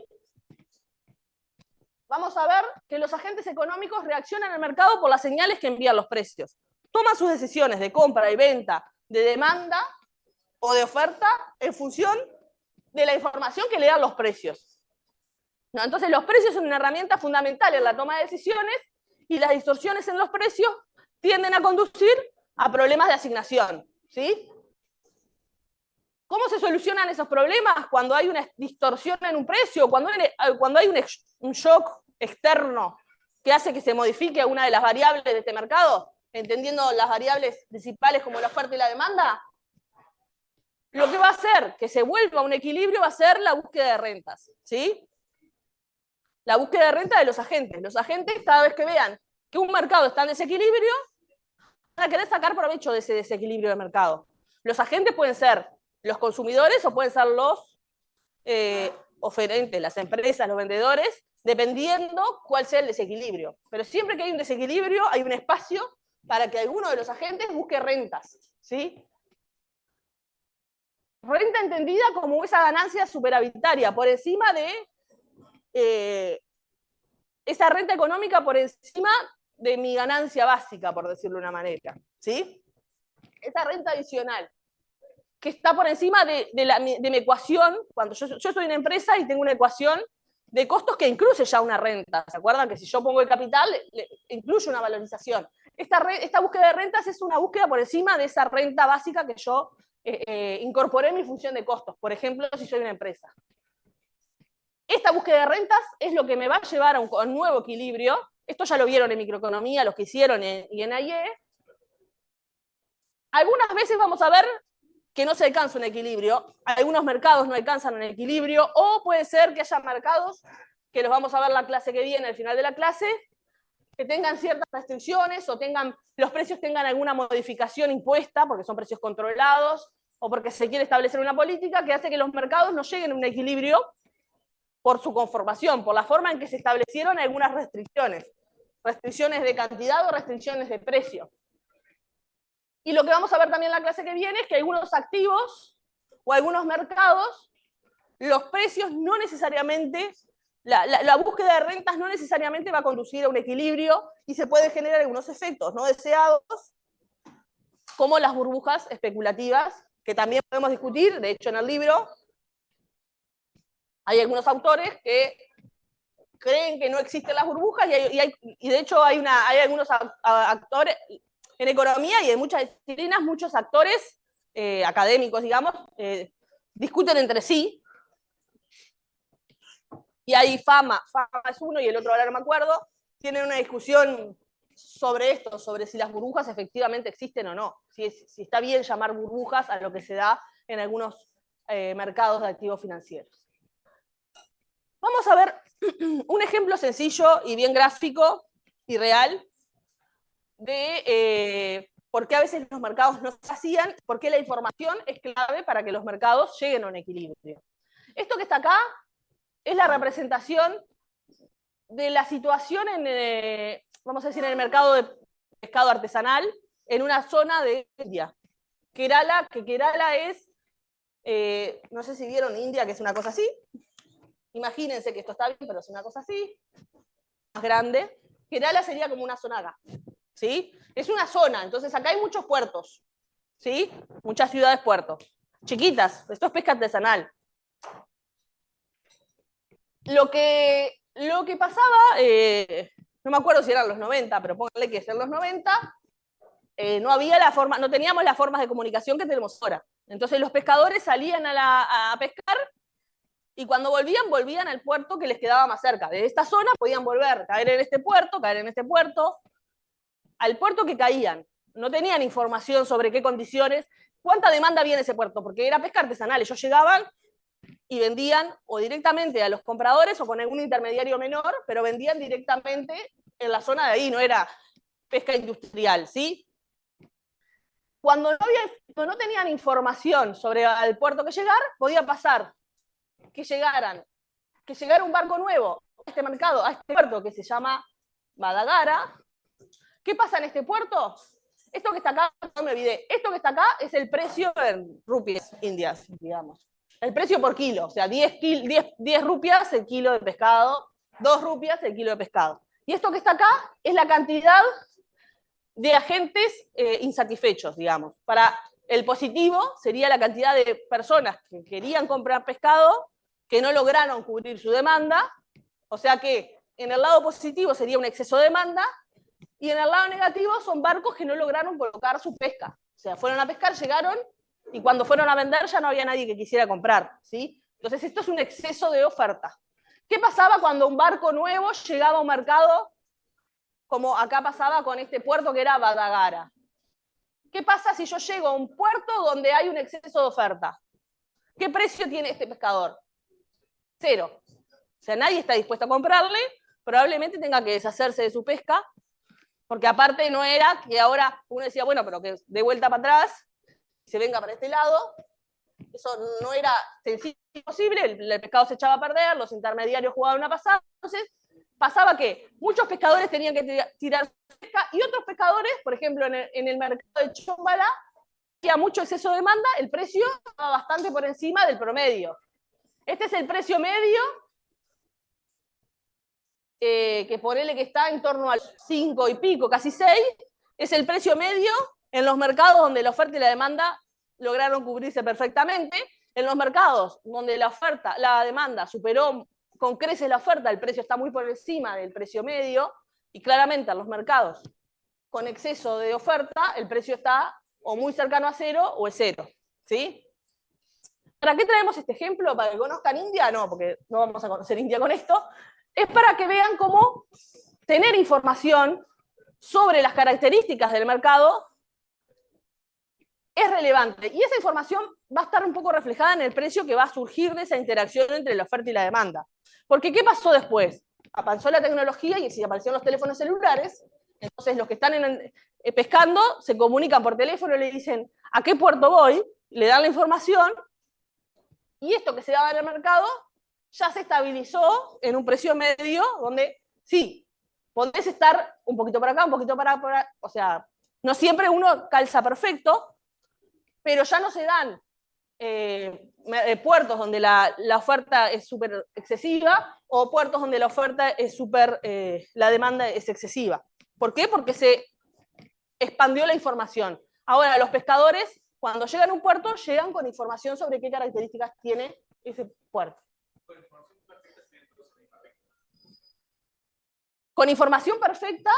Vamos a ver que los agentes económicos reaccionan al mercado por las señales que envían los precios. Toman sus decisiones de compra y venta, de demanda o de oferta en función de la información que le dan los precios. ¿No? Entonces los precios son una herramienta fundamental en la toma de decisiones, y las distorsiones en los precios tienden a conducir a problemas de asignación. ¿Sí? ¿Cómo se solucionan esos problemas? Cuando hay una distorsión en un precio, cuando hay un shock externo que hace que se modifique una de las variables de este mercado. entendiendo las variables principales como la oferta y la demanda, lo que va a hacer que se vuelva a un equilibrio va a ser la búsqueda de rentas, ¿sí? La búsqueda de renta de los agentes. Los agentes, cada vez que vean que un mercado está en desequilibrio, van a querer sacar provecho de ese desequilibrio de mercado. Los agentes pueden ser los consumidores o pueden ser los oferentes, las empresas, los vendedores, dependiendo cuál sea el desequilibrio. Pero siempre que hay un desequilibrio, hay un espacio para que alguno de los agentes busque rentas, ¿sí? Renta entendida como esa ganancia superavitaria, por encima de esa renta económica por encima de mi ganancia básica, por decirlo de una manera, ¿sí? Esa renta adicional, que está por encima de mi ecuación, cuando yo soy una empresa y tengo una ecuación de costos que incluye ya una renta. ¿Se acuerdan que si yo pongo el capital, incluye una valorización? Esta búsqueda de rentas es una búsqueda por encima de esa renta básica que yo incorporé en mi función de costos, por ejemplo, si soy una empresa. Esta búsqueda de rentas es lo que me va a llevar a un nuevo equilibrio. Esto ya lo vieron en microeconomía, los que hicieron y en AIE. Algunas veces vamos a ver que no se alcanza un equilibrio, algunos mercados no alcanzan un equilibrio, o puede ser que haya mercados, que los vamos a ver la clase que viene, al final de la clase, que tengan ciertas restricciones o los precios tengan alguna modificación impuesta, porque son precios controlados, o porque se quiere establecer una política que hace que los mercados no lleguen a un equilibrio por su conformación, por la forma en que se establecieron algunas restricciones de cantidad o restricciones de precio. Y lo que vamos a ver también en la clase que viene es que algunos activos o algunos mercados, los precios no necesariamente, la búsqueda de rentas no necesariamente va a conducir a un equilibrio y se pueden generar algunos efectos no deseados, como las burbujas especulativas, que también podemos discutir. De hecho, en el libro hay algunos autores que creen que no existen las burbujas y de hecho hay algunos actores en economía y en muchas disciplinas, muchos actores académicos, digamos, discuten entre sí. Y hay Fama es uno y el otro ahora no me acuerdo, tienen una discusión sobre esto, sobre si las burbujas efectivamente existen o no, si está bien llamar burbujas a lo que se da en algunos mercados de activos financieros. Vamos a ver un ejemplo sencillo y bien gráfico y real de por qué a veces los mercados no se hacían, por qué la información es clave para que los mercados lleguen a un equilibrio. Esto que está acá es la representación de la situación vamos a decir, en el mercado de pescado artesanal en una zona de India. Kerala es, no sé si vieron India, que es una cosa así. Imagínense que esto está bien, pero es una cosa así, más grande. Kerala sería como una zona acá, ¿sí? Es una zona, entonces acá hay muchos puertos, ¿sí? Muchas ciudades puertos. Chiquitas, esto es pesca artesanal. Lo que pasaba, no me acuerdo si eran los 90, pero pónganle que es en los 90, no teníamos las formas de comunicación que tenemos ahora. Entonces los pescadores salían a pescar y cuando volvían al puerto que les quedaba más cerca. De esta zona podían volver, caer en este puerto, al puerto que caían. No tenían información sobre qué condiciones, cuánta demanda había en ese puerto, porque era pesca artesanal. Ellos llegaban y vendían o directamente a los compradores o con algún intermediario menor, pero vendían directamente en la zona de ahí, no era pesca industrial, ¿sí? Cuando no tenían información sobre el puerto que llegar, podía pasar que llegara un barco nuevo a este mercado, a este puerto que se llama Badagara. ¿Qué pasa en este puerto? Esto que está acá, no me olvidé, esto que está acá es el precio en rupias indias, digamos. El precio por kilo, o sea, 10 rupias el kilo de pescado, 2 rupias el kilo de pescado. Y esto que está acá es la cantidad de agentes insatisfechos, digamos. Para el positivo sería la cantidad de personas que querían comprar pescado, que no lograron cubrir su demanda, o sea que en el lado positivo sería un exceso de demanda, y en el lado negativo son barcos que no lograron colocar su pesca. O sea, fueron a pescar, llegaron, y cuando fueron a vender ya no había nadie que quisiera comprar, ¿sí? Entonces esto es un exceso de oferta. ¿Qué pasaba cuando un barco nuevo llegaba a un mercado como acá pasaba con este puerto que era Badagara. ¿Qué pasa si yo llego a un puerto donde hay un exceso de oferta? ¿Qué precio tiene este pescador? 0. O sea, nadie está dispuesto a comprarle, probablemente tenga que deshacerse de su pesca, porque aparte no era que ahora uno decía, bueno, pero que de vuelta para atrás, se venga para este lado. Eso no era sencillo posible, el pescado se echaba a perder, los intermediarios jugaban una pasada. Entonces, pasaba que muchos pescadores tenían que tirar su pesca y otros pescadores, por ejemplo, en el mercado de Chómbala, había mucho exceso de demanda, el precio estaba bastante por encima del promedio. Este es el precio medio, que ponele que está en torno al 5 y pico, casi 6, es el precio medio en los mercados donde la oferta y la demanda lograron cubrirse perfectamente. En los mercados donde la demanda superó con creces la oferta, el precio está muy por encima del precio medio, y claramente en los mercados con exceso de oferta, el precio está o muy cercano a 0 o es 0. ¿Sí? ¿Para qué traemos este ejemplo? ¿Para que conozcan India? No, porque no vamos a conocer India con esto. Es para que vean cómo tener información sobre las características del mercado es relevante. Y esa información va a estar un poco reflejada en el precio que va a surgir de esa interacción entre la oferta y la demanda. Porque ¿qué pasó después? Avanzó la tecnología y si aparecieron los teléfonos celulares, entonces los que están pescando se comunican por teléfono y le dicen ¿a qué puerto voy? Le dan la información y esto que se daba en el mercado ya se estabilizó en un precio medio donde sí, podés estar un poquito para acá, un poquito para acá, o sea, no siempre uno calza perfecto, pero ya no se dan puertos donde la oferta es súper excesiva o puertos donde la oferta es súper, la demanda es excesiva. ¿Por qué? Porque se expandió la información. Ahora, los pescadores, cuando llegan a un puerto, llegan con información sobre qué características tiene ese puerto. Con información perfecta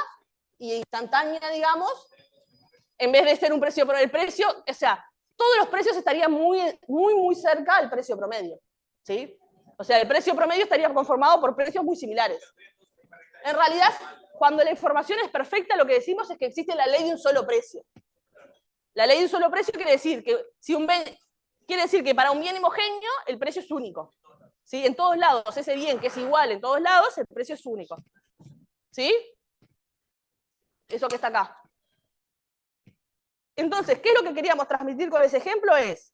y instantánea, digamos, en vez de ser un precio por el precio, o sea, todos los precios estarían muy cerca al precio promedio. ¿Sí? O sea, el precio promedio estaría conformado por precios muy similares. En realidad, cuando la información es perfecta, lo que decimos es que existe la ley de un solo precio. La ley de un solo precio quiere decir que para un bien homogéneo el precio es único. ¿Sí? En todos lados, ese bien que es igual en todos lados, el precio es único. ¿Sí? Eso que está acá. Entonces, ¿qué es lo que queríamos transmitir con ese ejemplo? Es,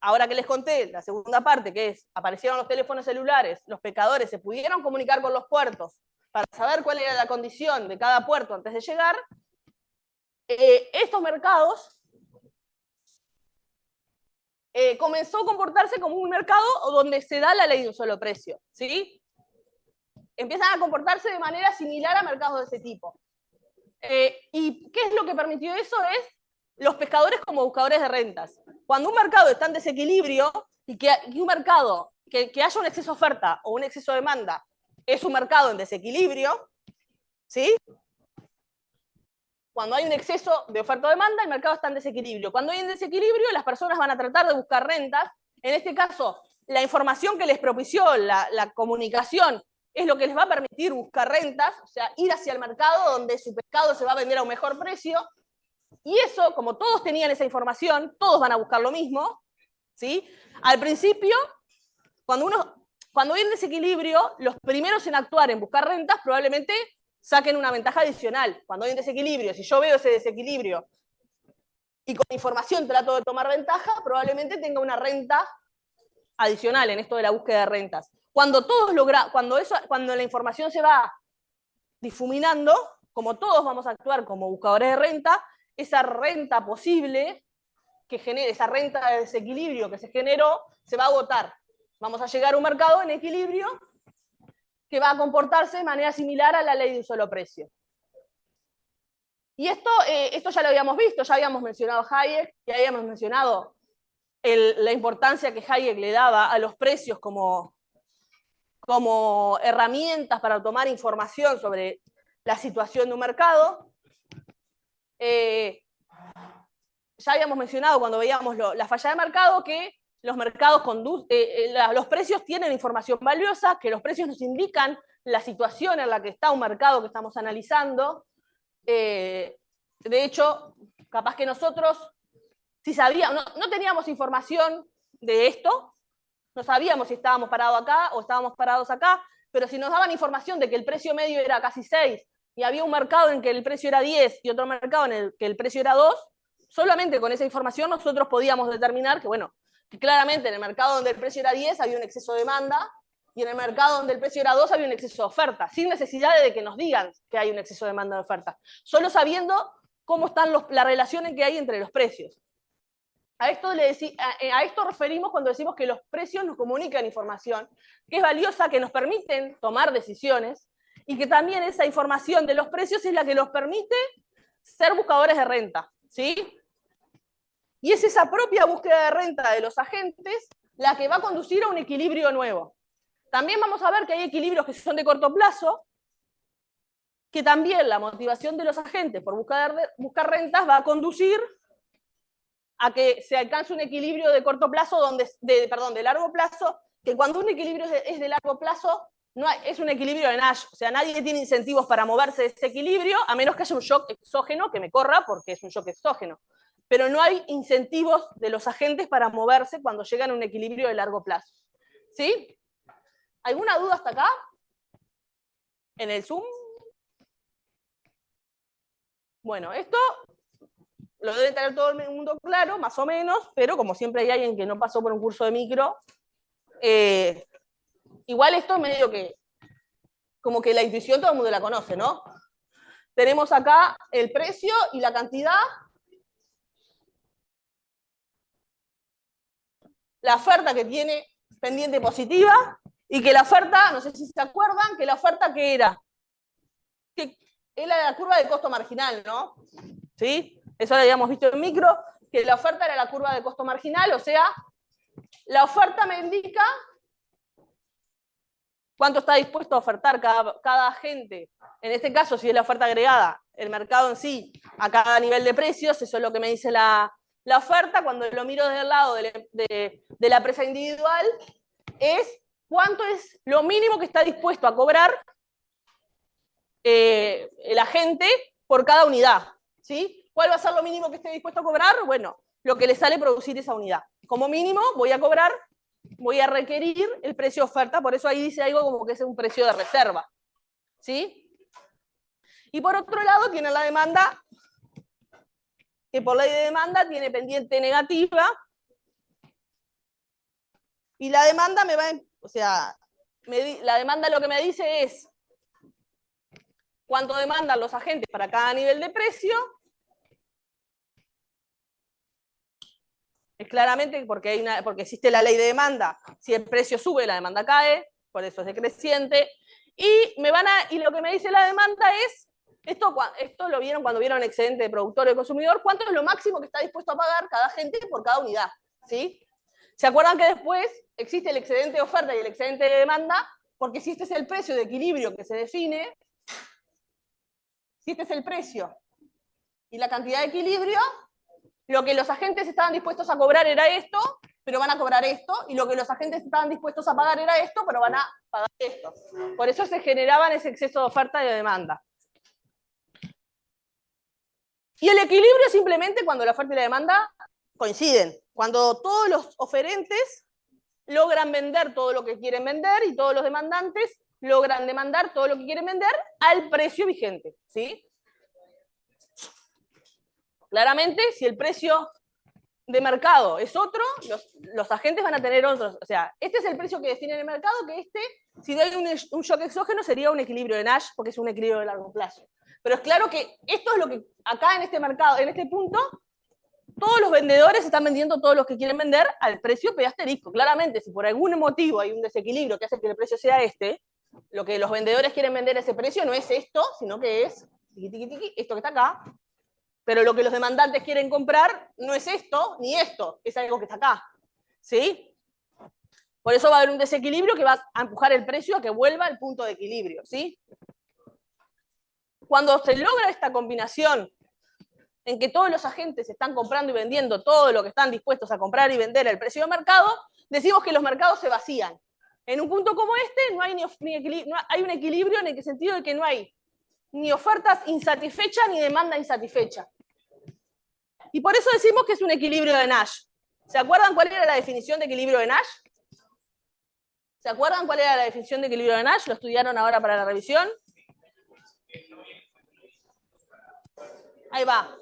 ahora que les conté la segunda parte, que es, aparecieron los teléfonos celulares, los pescadores se pudieron comunicar con los puertos para saber cuál era la condición de cada puerto antes de llegar, estos mercados comenzó a comportarse como un mercado donde se da la ley de un solo precio. ¿Sí? Empiezan a comportarse de manera similar a mercados de ese tipo. ¿Y qué es lo que permitió eso? Es los pescadores como buscadores de rentas. Cuando un mercado está en desequilibrio y que un mercado, que haya un exceso de oferta o un exceso de demanda, es un mercado en desequilibrio, ¿sí? Cuando hay un exceso de oferta o demanda, el mercado está en desequilibrio. Cuando hay un desequilibrio, las personas van a tratar de buscar rentas. En este caso, la información que les propició la comunicación es lo que les va a permitir buscar rentas, o sea, ir hacia el mercado donde su pescado se va a vender a un mejor precio. Y eso, como todos tenían esa información, todos van a buscar lo mismo. ¿Sí? Al principio, cuando hay un desequilibrio, los primeros en actuar en buscar rentas probablemente saquen una ventaja adicional. Cuando hay un desequilibrio, si yo veo ese desequilibrio y con información trato de tomar ventaja, probablemente tenga una renta adicional en esto de la búsqueda de rentas. Cuando la información se va difuminando, como todos vamos a actuar como buscadores de renta, esa renta posible que genere, esa renta de desequilibrio que se generó, se va a agotar. Vamos a llegar a un mercado en equilibrio que va a comportarse de manera similar a la ley de un solo precio. Y esto ya lo habíamos visto, ya habíamos mencionado a Hayek, ya habíamos mencionado la importancia que Hayek le daba a los precios como herramientas para tomar información sobre la situación de un mercado. Ya habíamos mencionado cuando veíamos la falla de mercado que los mercados los precios tienen información valiosa, que los precios nos indican la situación en la que está un mercado que estamos analizando. De hecho, capaz que nosotros, si sabíamos, no teníamos información de esto, no sabíamos si estábamos parados acá o estábamos parados acá, pero si nos daban información de que el precio medio era casi 6 y había un mercado en que el precio era 10 y otro mercado en el que el precio era 2, solamente con esa información nosotros podíamos determinar que, bueno, que claramente en el mercado donde el precio era 10 había un exceso de demanda y en el mercado donde el precio era 2 había un exceso de oferta, sin necesidad de que nos digan que hay un exceso de demanda de oferta, solo sabiendo cómo están las relaciones que hay entre los precios. A esto referimos cuando decimos que los precios nos comunican información que es valiosa, que nos permiten tomar decisiones y que también esa información de los precios es la que nos permite ser buscadores de renta, ¿sí? Y es esa propia búsqueda de renta de los agentes la que va a conducir a un equilibrio nuevo. También vamos a ver que hay equilibrios que son de corto plazo, que también la motivación de los agentes por buscar rentas va a conducir a que se alcance un equilibrio de corto plazo, de largo plazo, que cuando un equilibrio es de largo plazo, es un equilibrio de Nash, o sea, nadie tiene incentivos para moverse de ese equilibrio, a menos que haya un shock exógeno que me corra, porque es un shock exógeno. Pero no hay incentivos de los agentes para moverse cuando llegan a un equilibrio de largo plazo. ¿Sí? ¿Alguna duda hasta acá? ¿En el Zoom? Bueno, esto lo debe tener todo el mundo claro, más o menos, pero como siempre hay alguien que no pasó por un curso de micro, igual esto medio que, como que la intuición todo el mundo la conoce, ¿no? Tenemos acá el precio y la cantidad, la oferta que tiene pendiente positiva, y que la oferta, no sé si se acuerdan, que la oferta que era la curva de costo marginal, ¿no? ¿Sí? Eso lo habíamos visto en micro, que la oferta era la curva de costo marginal, o sea, la oferta me indica cuánto está dispuesto a ofertar cada agente. En este caso, si es la oferta agregada, el mercado en sí, a cada nivel de precios, eso es lo que me dice la oferta. Cuando lo miro desde el lado de la empresa individual, es cuánto es lo mínimo que está dispuesto a cobrar el agente por cada unidad, ¿sí? ¿Cuál va a ser lo mínimo que esté dispuesto a cobrar? Bueno, lo que le sale producir esa unidad. Como mínimo voy a requerir el precio de oferta, por eso ahí dice algo como que es un precio de reserva, ¿sí? Y por otro lado tiene la demanda, que por ley de demanda tiene pendiente negativa, y la demanda la demanda lo que me dice es cuánto demandan los agentes para cada nivel de precio. Es claramente porque existe la ley de demanda. Si el precio sube, la demanda cae, por eso es decreciente. Y lo que me dice la demanda es, esto lo vieron cuando vieron excedente de productor o de consumidor, cuánto es lo máximo que está dispuesto a pagar cada agente por cada unidad, ¿sí? ¿Se acuerdan que después existe el excedente de oferta y el excedente de demanda? Porque si este es el precio de equilibrio que se define, si este es el precio y la cantidad de equilibrio, lo que los agentes estaban dispuestos a cobrar era esto, pero van a cobrar esto, y lo que los agentes estaban dispuestos a pagar era esto, pero van a pagar esto. Por eso se generaban ese exceso de oferta y de demanda. Y el equilibrio es simplemente cuando la oferta y la demanda coinciden, cuando todos los oferentes logran vender todo lo que quieren vender y todos los demandantes logran demandar todo lo que quieren vender al precio vigente, ¿sí? Claramente, si el precio de mercado es otro, los agentes van a tener otros. O sea, este es el precio que define el mercado, que si doy un shock exógeno, sería un equilibrio de Nash, porque es un equilibrio de largo plazo. Pero es claro que esto es lo que acá en este mercado, en este punto, todos los vendedores están vendiendo todos los que quieren vender al precio P asterisco. Claramente, si por algún motivo hay un desequilibrio que hace que el precio sea lo que los vendedores quieren vender a ese precio no es esto, sino que es esto que está acá. Pero lo que los demandantes quieren comprar no es esto ni esto, es algo que está acá, ¿sí? Por eso va a haber un desequilibrio que va a empujar el precio a que vuelva al punto de equilibrio, ¿sí? Cuando se logra esta combinación en que todos los agentes están comprando y vendiendo todo lo que están dispuestos a comprar y vender al precio de mercado, decimos que los mercados se vacían. En un punto como este no hay, no hay un equilibrio en el sentido de que no hay ni ofertas insatisfechas ni demanda insatisfecha. Y por eso decimos que es un equilibrio de Nash. ¿Se acuerdan cuál era la definición de equilibrio de Nash? ¿Se acuerdan cuál era la definición de equilibrio de Nash? ¿Lo estudiaron ahora para la revisión? Ahí va.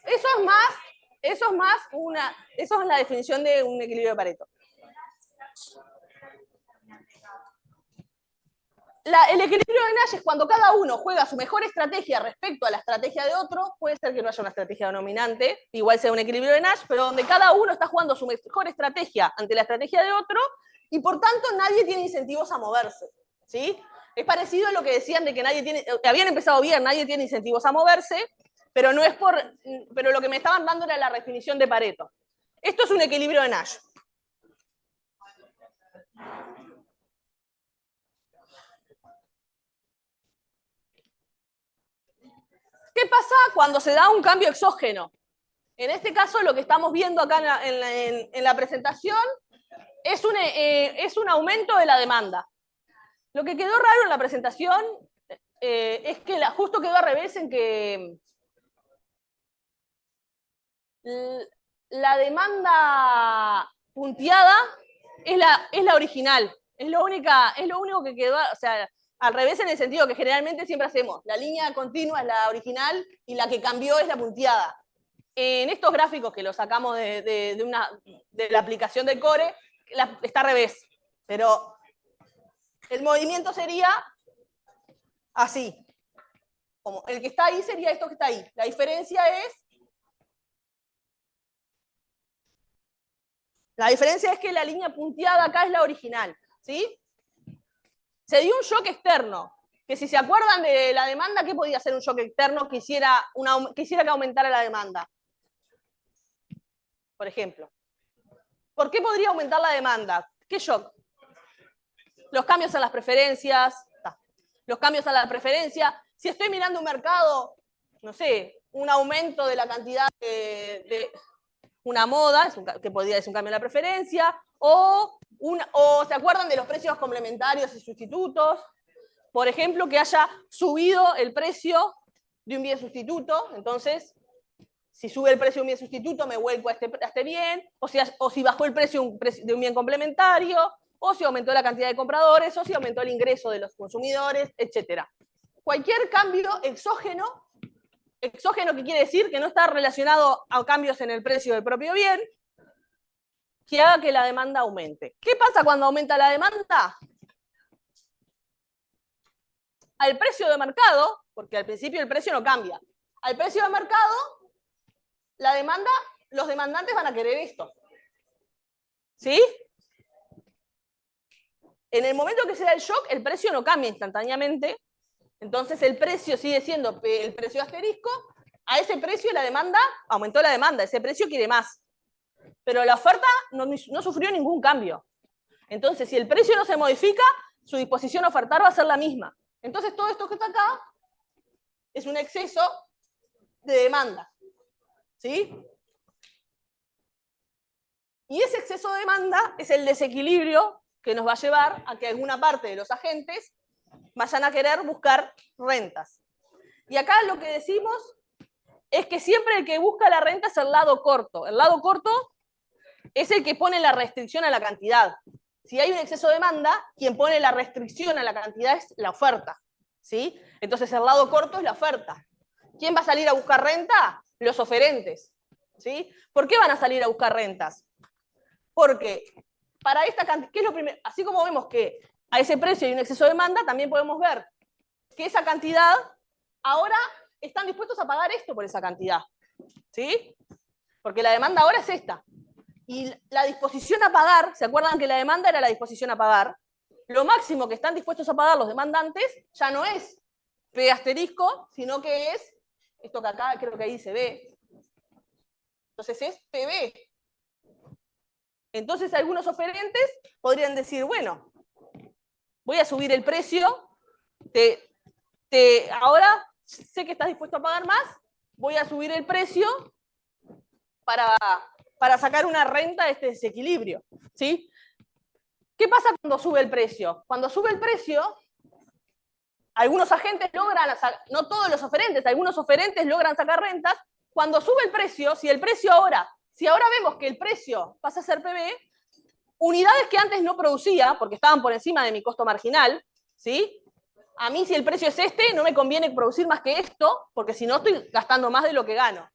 Eso es la definición de un equilibrio de Pareto. El equilibrio de Nash es cuando cada uno juega su mejor estrategia respecto a la estrategia de otro. Puede ser que no haya una estrategia dominante, igual sea un equilibrio de Nash, pero donde cada uno está jugando su mejor estrategia ante la estrategia de otro y por tanto nadie tiene incentivos a moverse. ¿Sí? Es parecido a lo que decían de que habían empezado bien, nadie tiene incentivos a moverse, pero no es pero lo que me estaban dando era la definición de Pareto. Esto es un equilibrio de Nash. ¿Qué pasa cuando se da un cambio exógeno? En este caso, lo que estamos viendo acá en la presentación es un aumento de la demanda. Lo que quedó raro en la presentación es que justo quedó al revés en que la demanda punteada es la original. Es lo único que quedó, o sea, al revés en el sentido que generalmente siempre hacemos. La línea continua es la original y la que cambió es la punteada. En estos gráficos que los sacamos de la aplicación del Core, está al revés. Pero el movimiento sería así. Como el que está ahí sería esto que está ahí. La diferencia es que la línea punteada acá es la original. ¿Sí? Se dio un shock externo. Que si se acuerdan de la demanda, ¿qué podía ser un shock externo que hiciera que aumentara la demanda? Por ejemplo. ¿Por qué podría aumentar la demanda? ¿Qué shock? Los cambios en las preferencias. Los cambios a la preferencia. Si estoy mirando un mercado, no sé, un aumento de la cantidad de una moda, que podría ser un cambio en la preferencia, o ¿se acuerdan de los precios complementarios y sustitutos? Por ejemplo, que haya subido el precio de un bien sustituto, entonces, si sube el precio de un bien sustituto, me vuelco a este bien, o si bajó el precio de un bien complementario, o si aumentó la cantidad de compradores, o si aumentó el ingreso de los consumidores, etc. Cualquier cambio exógeno que quiere decir que no está relacionado a cambios en el precio del propio bien, que haga que la demanda aumente. ¿Qué pasa cuando aumenta la demanda? Al precio de mercado, porque al principio el precio no cambia, al precio de mercado, la demanda, los demandantes van a querer esto. ¿Sí? En el momento que se da el shock, el precio no cambia instantáneamente, entonces el precio sigue siendo el precio asterisco, a ese precio la demanda, aumentó la demanda, ese precio quiere más. Pero la oferta no sufrió ningún cambio. Entonces, si el precio no se modifica, su disposición a ofertar va a ser la misma. Entonces, todo esto que está acá es un exceso de demanda. ¿Sí? Y ese exceso de demanda es el desequilibrio que nos va a llevar a que alguna parte de los agentes vayan a querer buscar rentas. Y acá lo que decimos es que siempre el que busca la renta es el lado corto. El lado corto es el que pone la restricción a la cantidad. Si hay un exceso de demanda, quien pone la restricción a la cantidad es la oferta. ¿Sí? Entonces el lado corto es la oferta. ¿Quién va a salir a buscar renta? Los oferentes. ¿Sí? ¿Por qué van a salir a buscar rentas? Porque para esta cantidad, ¿qué es lo primero? Así como vemos que a ese precio hay un exceso de demanda, también podemos ver que esa cantidad ahora están dispuestos a pagar esto por esa cantidad. ¿Sí? Porque la demanda ahora es esta. Y la disposición a pagar, ¿se acuerdan que la demanda era la disposición a pagar? Lo máximo que están dispuestos a pagar los demandantes ya no es P asterisco, sino que es, esto que acá creo que ahí se ve, entonces es PB. Entonces algunos oferentes podrían decir, bueno, voy a subir el precio, ahora sé que estás dispuesto a pagar más, voy a subir el precio para sacar una renta de este desequilibrio, ¿sí? ¿Qué pasa cuando sube el precio? Cuando sube el precio, algunos agentes logran, no todos los oferentes, algunos oferentes logran sacar rentas. Cuando sube el precio, si ahora vemos que el precio pasa a ser PB, unidades que antes no producía, porque estaban por encima de mi costo marginal, ¿sí? A mí, si el precio es este, no me conviene producir más que esto, porque si no estoy gastando más de lo que gano.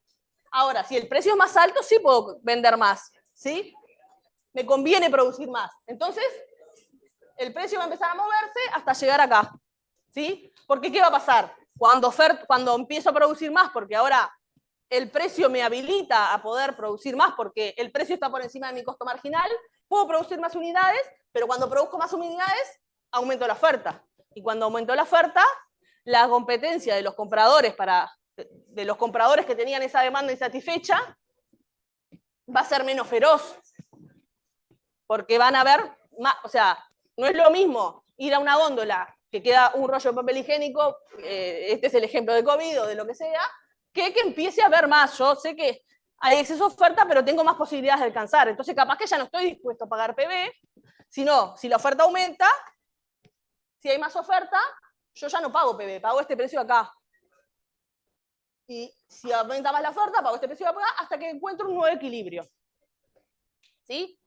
Ahora, si el precio es más alto, sí puedo vender más, ¿sí? Me conviene producir más. Entonces, el precio va a empezar a moverse hasta llegar acá, ¿sí? Porque ¿qué va a pasar? Cuando empiezo a producir más, porque ahora el precio me habilita a poder producir más, porque el precio está por encima de mi costo marginal, puedo producir más unidades, pero cuando produzco más unidades, aumento la oferta. Y cuando aumento la oferta, la competencia de los compradores que tenían esa demanda insatisfecha va a ser menos feroz. Porque van a ver más, o sea, no es lo mismo ir a una góndola que queda un rollo de papel higiénico, este es el ejemplo de COVID o de lo que sea, que empiece a ver más. Yo sé que hay exceso de oferta, pero tengo más posibilidades de alcanzar. Entonces, capaz que ya no estoy dispuesto a pagar PB, sino, si la oferta aumenta, si hay más oferta, yo ya no pago PB, pago este precio acá. Y si aumenta más la oferta, pago este precio acá hasta que encuentro un nuevo equilibrio. ¿Sí?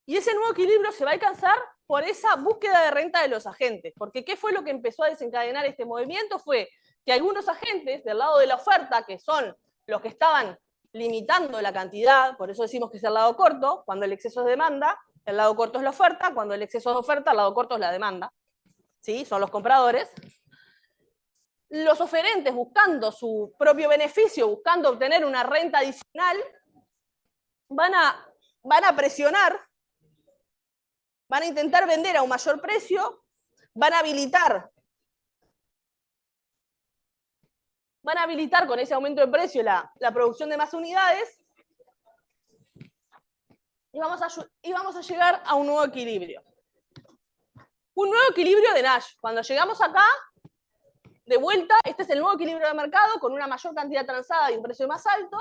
Y ese nuevo equilibrio se va a alcanzar por esa búsqueda de renta de los agentes. Porque ¿qué fue lo que empezó a desencadenar este movimiento? Fue que algunos agentes del lado de la oferta, que son los que estaban limitando la cantidad, por eso decimos que es el lado corto, cuando el exceso es demanda, el lado corto es la oferta, cuando el exceso es oferta, el lado corto es la demanda. ¿Sí? Son los compradores. Los oferentes, buscando su propio beneficio, buscando obtener una renta adicional, van a presionar, van a intentar vender a un mayor precio, van a habilitar con ese aumento de precio la producción de más unidades y vamos a llegar a un nuevo equilibrio. Un nuevo equilibrio de Nash. Cuando llegamos acá, de vuelta, este es el nuevo equilibrio de mercado con una mayor cantidad transada y un precio más alto,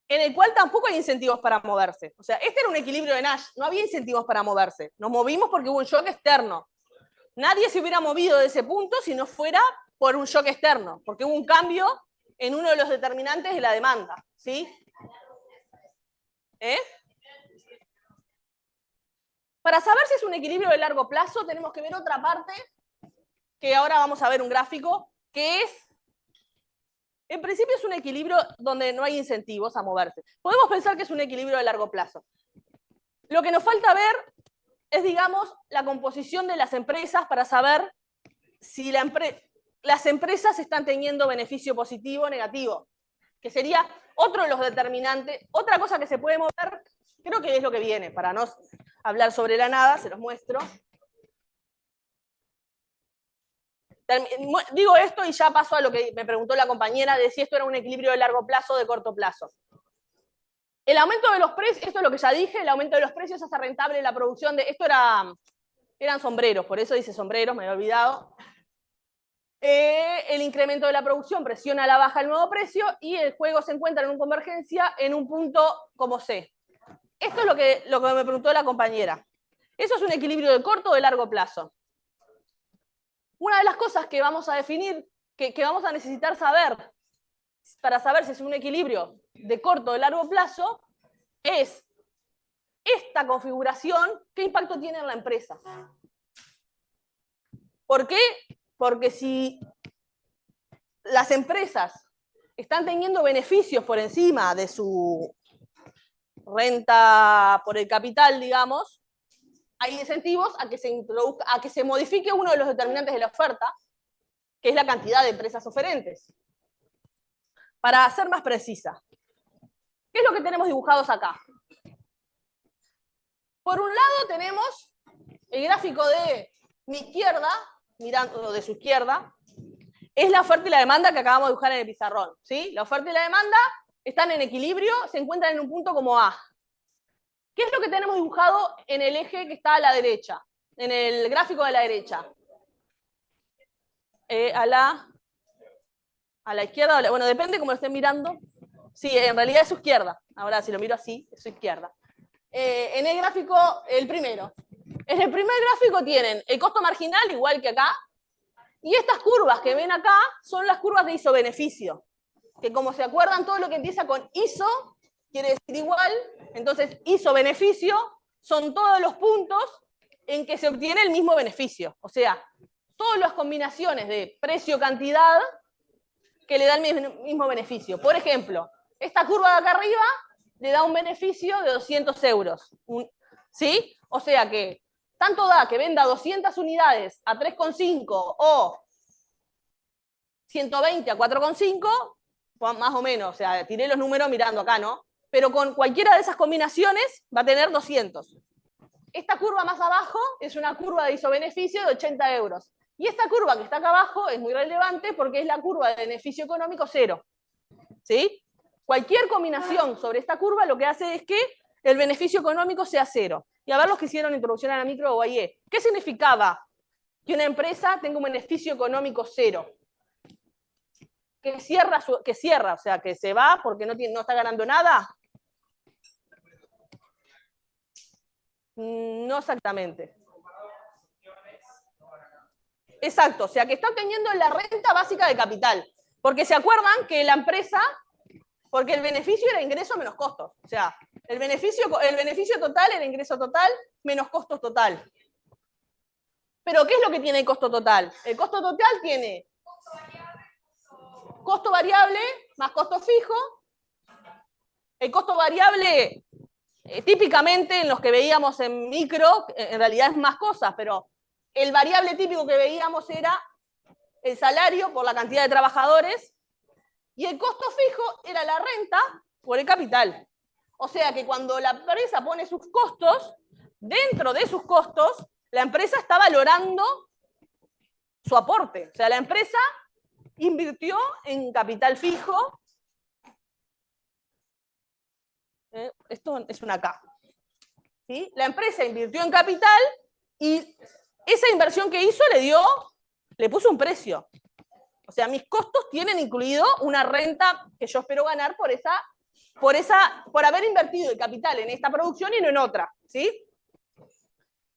en el cual tampoco hay incentivos para moverse. O sea, este era un equilibrio de Nash, no había incentivos para moverse. Nos movimos porque hubo un shock externo. Nadie se hubiera movido de ese punto si no fuera por un shock externo, porque hubo un cambio en uno de los determinantes de la demanda. ¿Sí? Para saber si es un equilibrio de largo plazo, tenemos que ver otra parte, que ahora vamos a ver un gráfico, que es, en principio es un equilibrio donde no hay incentivos a moverse. Podemos pensar que es un equilibrio de largo plazo. Lo que nos falta ver es, digamos, la composición de las empresas para saber si las empresas están teniendo beneficio positivo o negativo, que sería otro de los determinantes. Otra cosa que se puede mover, creo que es lo que viene, para no hablar sobre la nada, se los muestro. Digo esto y ya paso a lo que me preguntó la compañera de si esto era un equilibrio de largo plazo o de corto plazo. El aumento de los precios, esto es lo que ya dije, el aumento de los precios hace rentable la producción de... Esto eran sombreros, por eso dice sombreros, me había olvidado. El incremento de la producción presiona a la baja el nuevo precio y el juego se encuentra en una convergencia en un punto como C. Esto es lo que me preguntó la compañera. ¿Eso es un equilibrio de corto o de largo plazo? Una de las cosas que vamos a definir, que vamos a necesitar saber, para saber si es un equilibrio de corto o de largo plazo, es esta configuración, ¿qué impacto tiene en la empresa? ¿Por qué? Porque si las empresas están teniendo beneficios por encima de su renta por el capital, digamos, hay incentivos a que se modifique uno de los determinantes de la oferta, que es la cantidad de empresas oferentes. Para ser más precisa, ¿qué es lo que tenemos dibujados acá? Por un lado tenemos el gráfico de mi izquierda, mirando de su izquierda, es la oferta y la demanda que acabamos de dibujar en el pizarrón. ¿Sí? La oferta y la demanda están en equilibrio, se encuentran en un punto como A. ¿Qué es lo que tenemos dibujado en el eje que está a la derecha? En el gráfico de la derecha. A la izquierda, bueno, depende cómo lo estén mirando. Sí, en realidad es su izquierda. Ahora, si lo miro así, es su izquierda. En el gráfico, el primero. En el primer gráfico tienen el costo marginal, igual que acá, y estas curvas que ven acá son las curvas de iso-beneficio, que como se acuerdan, todo lo que empieza con iso quiere decir igual, entonces iso-beneficio son todos los puntos en que se obtiene el mismo beneficio. O sea, todas las combinaciones de precio-cantidad que le dan el mismo beneficio. Por ejemplo, esta curva de acá arriba le da un beneficio de 200 euros. ¿Sí? O sea que tanto da que venda 200 unidades a 3,5 o 120 a 4,5, más o menos, o sea, tiré los números mirando acá, ¿no? Pero con cualquiera de esas combinaciones va a tener 200. Esta curva más abajo es una curva de isobeneficio de 80 euros. Y esta curva que está acá abajo es muy relevante porque es la curva de beneficio económico cero. ¿Sí? Cualquier combinación sobre esta curva lo que hace es que el beneficio económico sea cero. Y a ver los que hicieron introducción a la micro o AIE. ¿Qué significaba que una empresa tenga un beneficio económico cero? Que cierra, o sea, que se va porque no está ganando nada. No exactamente. Exacto, o sea, que está obteniendo la renta básica de capital. Porque se acuerdan que la empresa, porque el beneficio era ingreso menos costos. O sea, el beneficio total era ingreso total menos costos total. Pero ¿qué es lo que tiene el costo total? El costo total tiene costo variable más costo fijo. El costo variable, típicamente en los que veíamos en micro, en realidad es más cosas, pero el variable típico que veíamos era el salario por la cantidad de trabajadores y el costo fijo era la renta por el capital. O sea que cuando la empresa pone sus costos, dentro de sus costos, la empresa está valorando su aporte. O sea, la empresa invirtió en capital fijo. Esto es una K. ¿Sí? La empresa invirtió en capital y esa inversión que hizo le puso un precio. O sea, mis costos tienen incluido una renta que yo espero ganar por haber invertido el capital en esta producción y no en otra. ¿Sí?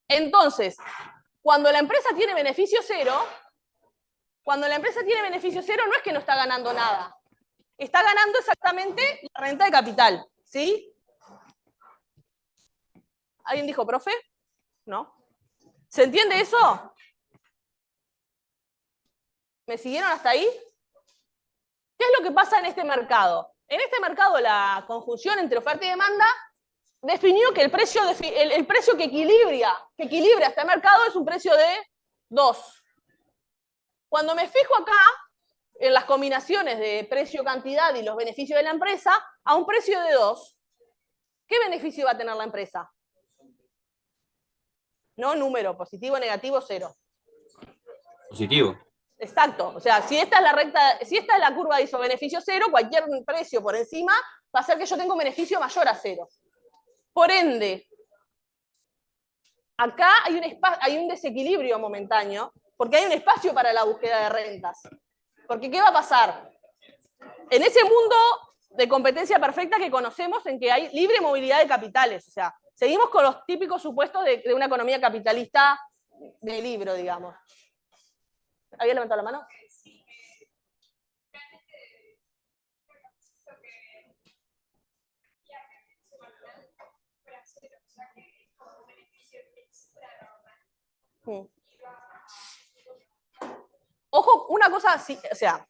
Entonces, cuando la empresa tiene beneficio cero, no es que no está ganando nada. Está ganando exactamente la renta de capital. ¿Sí? ¿Alguien dijo, profe? ¿No? ¿Se entiende eso? ¿Me siguieron hasta ahí? ¿Qué es lo que pasa en este mercado? En este mercado la conjunción entre oferta y demanda definió que el precio que equilibra este mercado es un precio de 2. Cuando me fijo acá en las combinaciones de precio-cantidad y los beneficios de la empresa, a un precio de 2, ¿qué beneficio va a tener la empresa? No número, positivo, negativo, cero. Positivo. Exacto. O sea, si esta es la curva de isobeneficio cero, cualquier precio por encima va a hacer que yo tenga un beneficio mayor a cero. Por ende, acá hay un desequilibrio momentáneo, porque hay un espacio para la búsqueda de rentas. Porque ¿qué va a pasar? En ese mundo de competencia perfecta que conocemos, en que hay libre movilidad de capitales, o sea, seguimos con los típicos supuestos de una economía capitalista de libro, digamos. ¿Había levantado la mano? Ojo, una cosa, sí, o sea,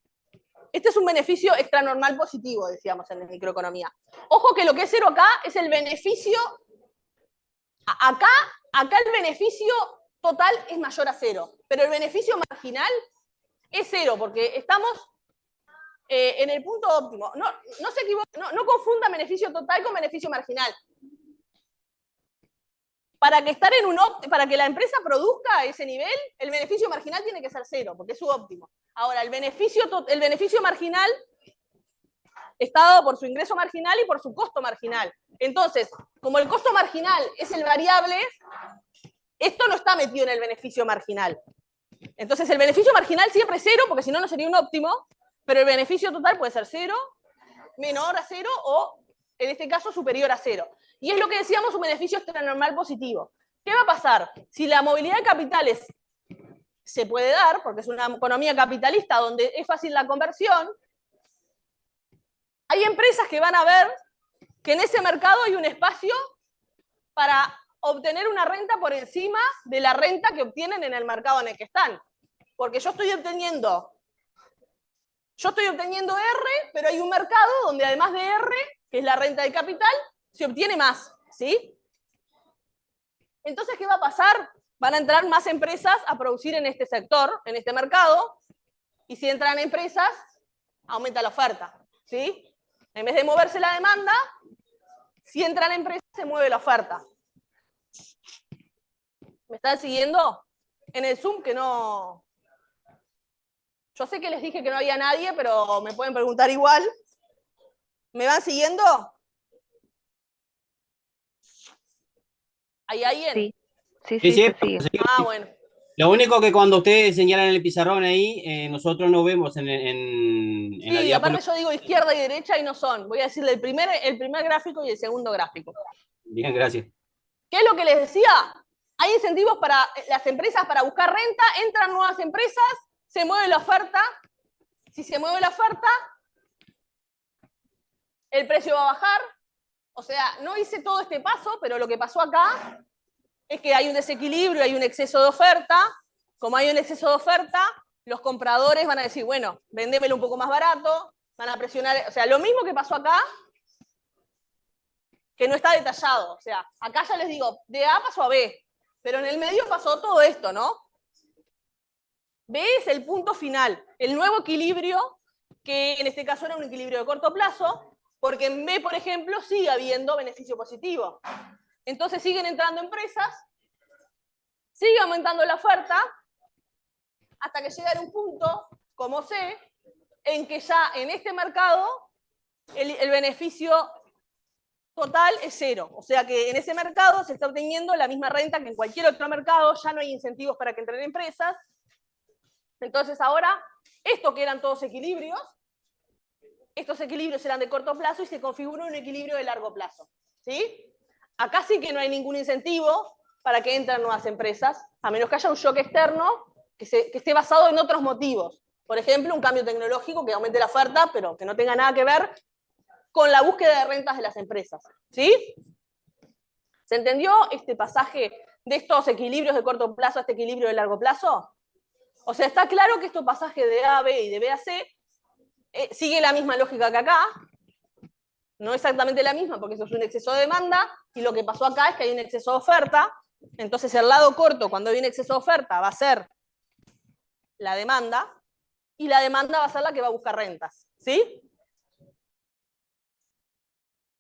este es un beneficio extranormal positivo, decíamos en la microeconomía. Ojo que lo que es cero acá es el beneficio. Acá el beneficio total es mayor a cero, pero el beneficio marginal es cero, porque estamos en el punto óptimo. No se equivoquen, no confundan beneficio total con beneficio marginal. Para que la empresa produzca ese nivel, el beneficio marginal tiene que ser cero, porque es su óptimo. Ahora, el beneficio marginal está dado por su ingreso marginal y por su costo marginal. Entonces, como el costo marginal es el variable, esto no está metido en el beneficio marginal. Entonces, el beneficio marginal siempre es cero, porque si no, no sería un óptimo, pero el beneficio total puede ser cero, menor a cero o, en este caso, superior a cero. Y es lo que decíamos, un beneficio extranormal positivo. ¿Qué va a pasar? Si la movilidad de capitales se puede dar, porque es una economía capitalista donde es fácil la conversión, hay empresas que van a ver que en ese mercado hay un espacio para obtener una renta por encima de la renta que obtienen en el mercado en el que están. Porque yo estoy obteniendo R, pero hay un mercado donde además de R, que es la renta de capital, se obtiene más, ¿sí? Entonces, ¿qué va a pasar? Van a entrar más empresas a producir en este sector, en este mercado, y si entran empresas, aumenta la oferta, ¿sí? En vez de moverse la demanda, si entran empresas, se mueve la oferta. ¿Me están siguiendo? En el Zoom que no... Yo sé que les dije que no había nadie, pero me pueden preguntar igual. ¿Me van siguiendo? ¿Hay alguien? Sí, sí, Sí, sí, sí, se sigue. Ah, bueno. lo único que cuando ustedes señalan en el pizarrón ahí, nosotros no vemos en la Sí, diápositiva. aparte yo digo izquierda y derecha y no son. Voy a decirle el primer gráfico y el segundo gráfico. Bien, gracias. ¿Qué es lo que les decía? Hay incentivos para las empresas para buscar renta, entran nuevas empresas, se mueve la oferta. Si se mueve la oferta, el precio va a bajar. O sea, no hice todo este paso, pero lo que pasó acá es que hay un desequilibrio, hay un exceso de oferta. Como hay un exceso de oferta, los compradores van a decir, bueno, vendémelo un poco más barato, van a presionar. O sea, lo mismo que pasó acá, que no está detallado. O sea, acá ya les digo, de A pasó a B, pero en el medio pasó todo esto, ¿no? B es el punto final, el nuevo equilibrio, que en este caso era un equilibrio de corto plazo, porque en B, por ejemplo, sigue habiendo beneficio positivo. Entonces siguen entrando empresas, sigue aumentando la oferta, hasta que llega a un punto, como C, en que ya en este mercado el beneficio total es cero. O sea que en ese mercado se está obteniendo la misma renta que en cualquier otro mercado, ya no hay incentivos para que entren empresas. Entonces ahora, esto que eran todos equilibrios, estos equilibrios eran de corto plazo y se configura un equilibrio de largo plazo. ¿Sí? Acá sí que no hay ningún incentivo para que entren nuevas empresas, a menos que haya un shock externo que esté basado en otros motivos. Por ejemplo, un cambio tecnológico que aumente la oferta, pero que no tenga nada que ver con la búsqueda de rentas de las empresas. ¿Sí? ¿Se entendió este pasaje de estos equilibrios de corto plazo a este equilibrio de largo plazo? O sea, está claro que estos pasajes de A a B y de B a C sigue la misma lógica que acá, no exactamente la misma, porque eso es un exceso de demanda, y lo que pasó acá es que hay un exceso de oferta, entonces el lado corto, cuando hay un exceso de oferta, va a ser la demanda, y la demanda va a ser la que va a buscar rentas, ¿sí?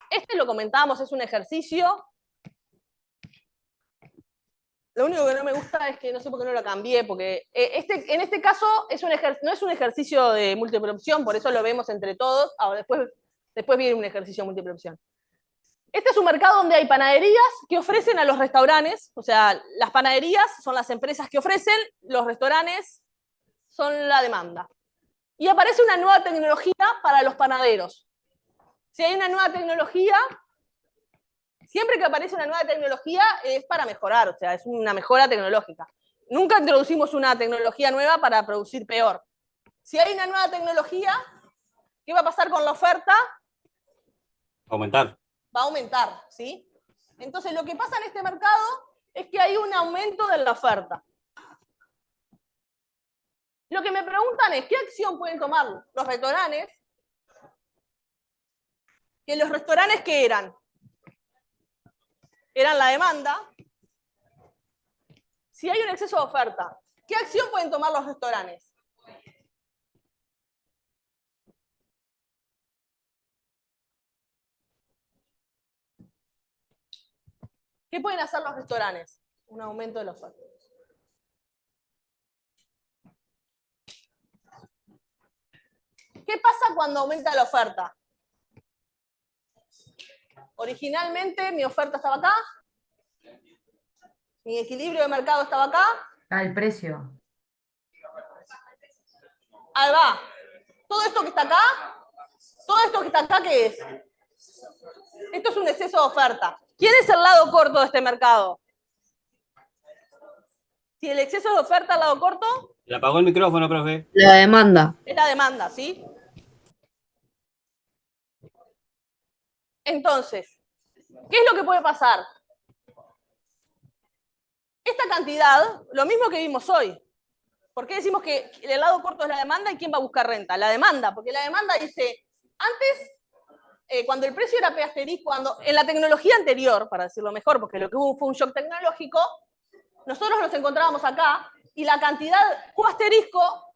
Este lo comentábamos, es un ejercicio. Lo único que no me gusta es que no sé por qué no lo cambié, porque en este caso no es un ejercicio de múltiple opción, por eso lo vemos entre todos. Ahora después viene un ejercicio de múltiple opción. Este es un mercado donde hay panaderías que ofrecen a los restaurantes, o sea, las panaderías son las empresas que ofrecen, los restaurantes son la demanda. Y aparece una nueva tecnología para los panaderos. Si hay una nueva tecnología, siempre que aparece una nueva tecnología es para mejorar, o sea, es una mejora tecnológica. Nunca introducimos una tecnología nueva para producir peor. Si hay una nueva tecnología, ¿qué va a pasar con la oferta? Aumentar. Va a aumentar, ¿sí? Entonces, lo que pasa en este mercado es que hay un aumento de la oferta. Lo que me preguntan es, ¿qué acción pueden tomar los restaurantes? Que los restaurantes, ¿qué eran? Eran la demanda. Si hay un exceso de oferta, ¿qué acción pueden tomar los restaurantes? ¿Qué pueden hacer los restaurantes? Un aumento de la oferta. ¿Qué pasa cuando aumenta la oferta? Originalmente mi oferta estaba acá, mi equilibrio de mercado estaba acá. El precio. Ahí va. Todo esto que está acá, Todo esto que está acá, ¿qué es? Esto es un exceso de oferta. ¿Quién es el lado corto de este mercado? Si el exceso de oferta al lado corto, Le apagó el micrófono, profe. La demanda. es la demanda, ¿sí? Entonces, ¿qué es lo que puede pasar? Esta cantidad, lo mismo que vimos hoy. ¿Por qué decimos que el lado corto es la demanda y quién va a buscar renta? La demanda, porque la demanda dice, antes, cuando el precio era P asterisco, cuando en la tecnología anterior, para decirlo mejor, porque lo que hubo fue un shock tecnológico, nosotros nos encontrábamos acá y la cantidad Q asterisco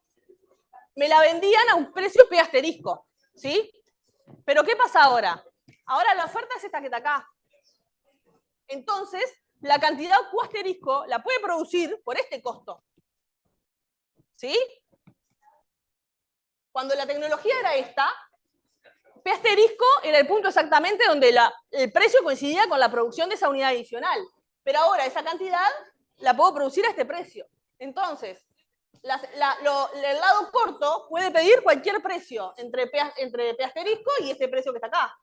me la vendían a un precio P asterisco, ¿sí? Pero ¿qué pasa ahora? Ahora la oferta es esta que está acá. Entonces, la cantidad Q asterisco la puede producir por este costo. ¿Sí? Cuando la tecnología era esta, P asterisco era el punto exactamente donde el precio coincidía con la producción de esa unidad adicional. Pero ahora esa cantidad la puedo producir a este precio. Entonces, el lado corto puede pedir cualquier precio entre P asterisco y este precio que está acá.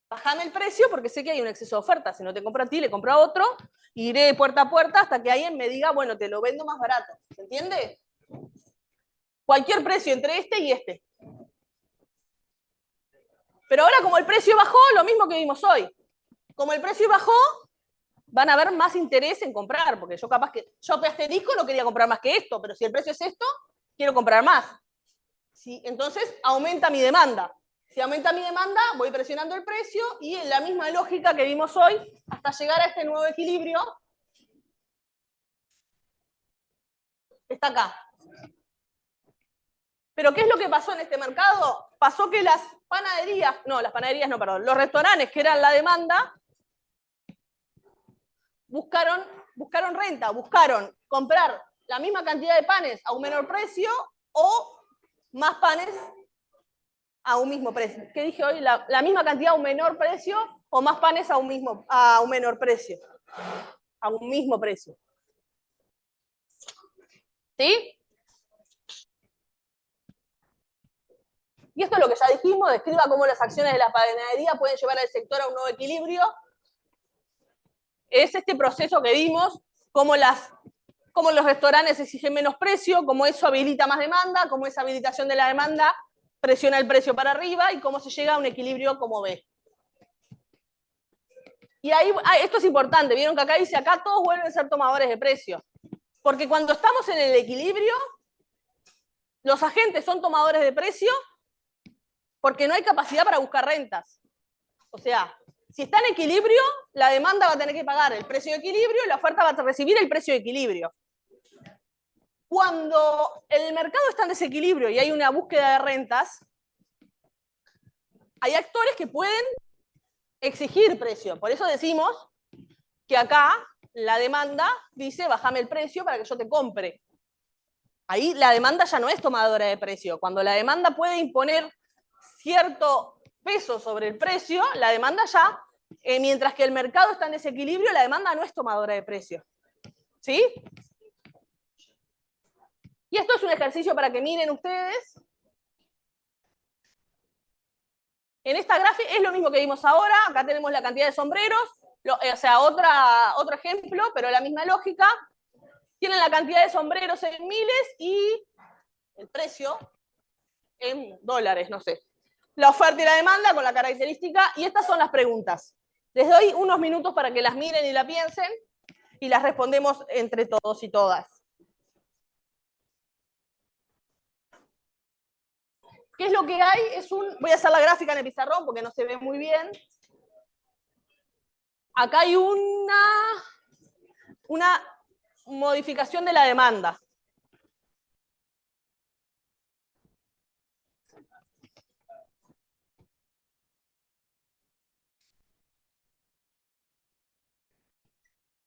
Bajame el precio porque sé que hay un exceso de oferta. Si no te compro a ti, le compro a otro. Y iré de puerta a puerta hasta que alguien me diga, bueno, te lo vendo más barato. ¿Se entiende? Cualquier precio entre este y este. Pero ahora como el precio bajó, lo mismo que vimos hoy. Como el precio bajó, van a haber más interés en comprar, porque yo capaz que, yo P asterisco no quería comprar más que esto, pero si el precio es esto, quiero comprar más. ¿Sí? Entonces aumenta mi demanda. Si aumenta mi demanda, voy presionando el precio y en la misma lógica que vimos hoy, hasta llegar a este nuevo equilibrio, está acá. Pero ¿qué es lo que pasó en este mercado? Pasó que las panaderías no, perdón, los restaurantes que eran la demanda, buscaron renta, buscaron comprar la misma cantidad de panes a un menor precio o más panes a un mismo precio. ¿Qué dije hoy? La misma cantidad a un menor precio o más panes a un menor precio. A un mismo precio. ¿Sí? Y esto es lo que ya dijimos, describa cómo las acciones de la panadería pueden llevar al sector a un nuevo equilibrio. Es este proceso que vimos, cómo los restaurantes exigen menos precio, cómo eso habilita más demanda, cómo esa habilitación de la demanda presiona el precio para arriba y cómo se llega a un equilibrio como ve. Y ahí, esto es importante, vieron que acá dice, acá todos vuelven a ser tomadores de precio. Porque cuando estamos en el equilibrio, los agentes son tomadores de precio porque no hay capacidad para buscar rentas. O sea, si está en equilibrio, la demanda va a tener que pagar el precio de equilibrio y la oferta va a recibir el precio de equilibrio. Cuando el mercado está en desequilibrio y hay una búsqueda de rentas, hay actores que pueden exigir precio. Por eso decimos que acá la demanda dice, bájame el precio para que yo te compre. Ahí la demanda ya no es tomadora de precio. Cuando la demanda puede imponer cierto peso sobre el precio, la demanda ya, mientras que el mercado está en desequilibrio, la demanda no es tomadora de precio. ¿Sí? Y esto es un ejercicio para que miren ustedes. En esta gráfica es lo mismo que vimos ahora. Acá tenemos la cantidad de sombreros, o sea, otro ejemplo, pero la misma lógica. Tienen la cantidad de sombreros en miles y el precio en dólares, no sé. La oferta y la demanda con la característica, y estas son las preguntas. Les doy unos minutos para que las miren y la piensen, y las respondemos entre todos y todas. ¿Qué es lo que hay? Voy a hacer la gráfica en el pizarrón porque no se ve muy bien. Acá hay una modificación de la demanda.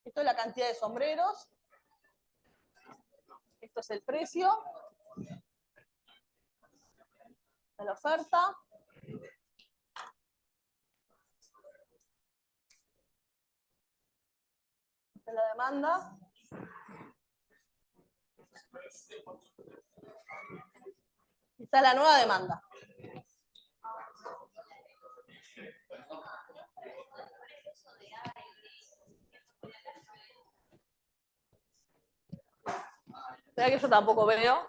Esto es la cantidad de sombreros. Esto es el precio de la oferta. Esta es la demanda. Esta es la nueva demanda. Espera que yo tampoco veo.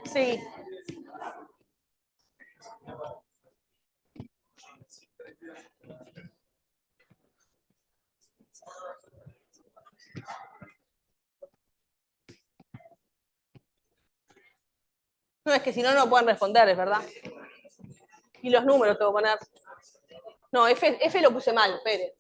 Sí. No, es que si no, no pueden responder, es verdad. Y los números tengo que poner. No, F lo puse mal, espere.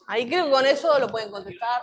Ahí creo que con eso lo pueden contestar.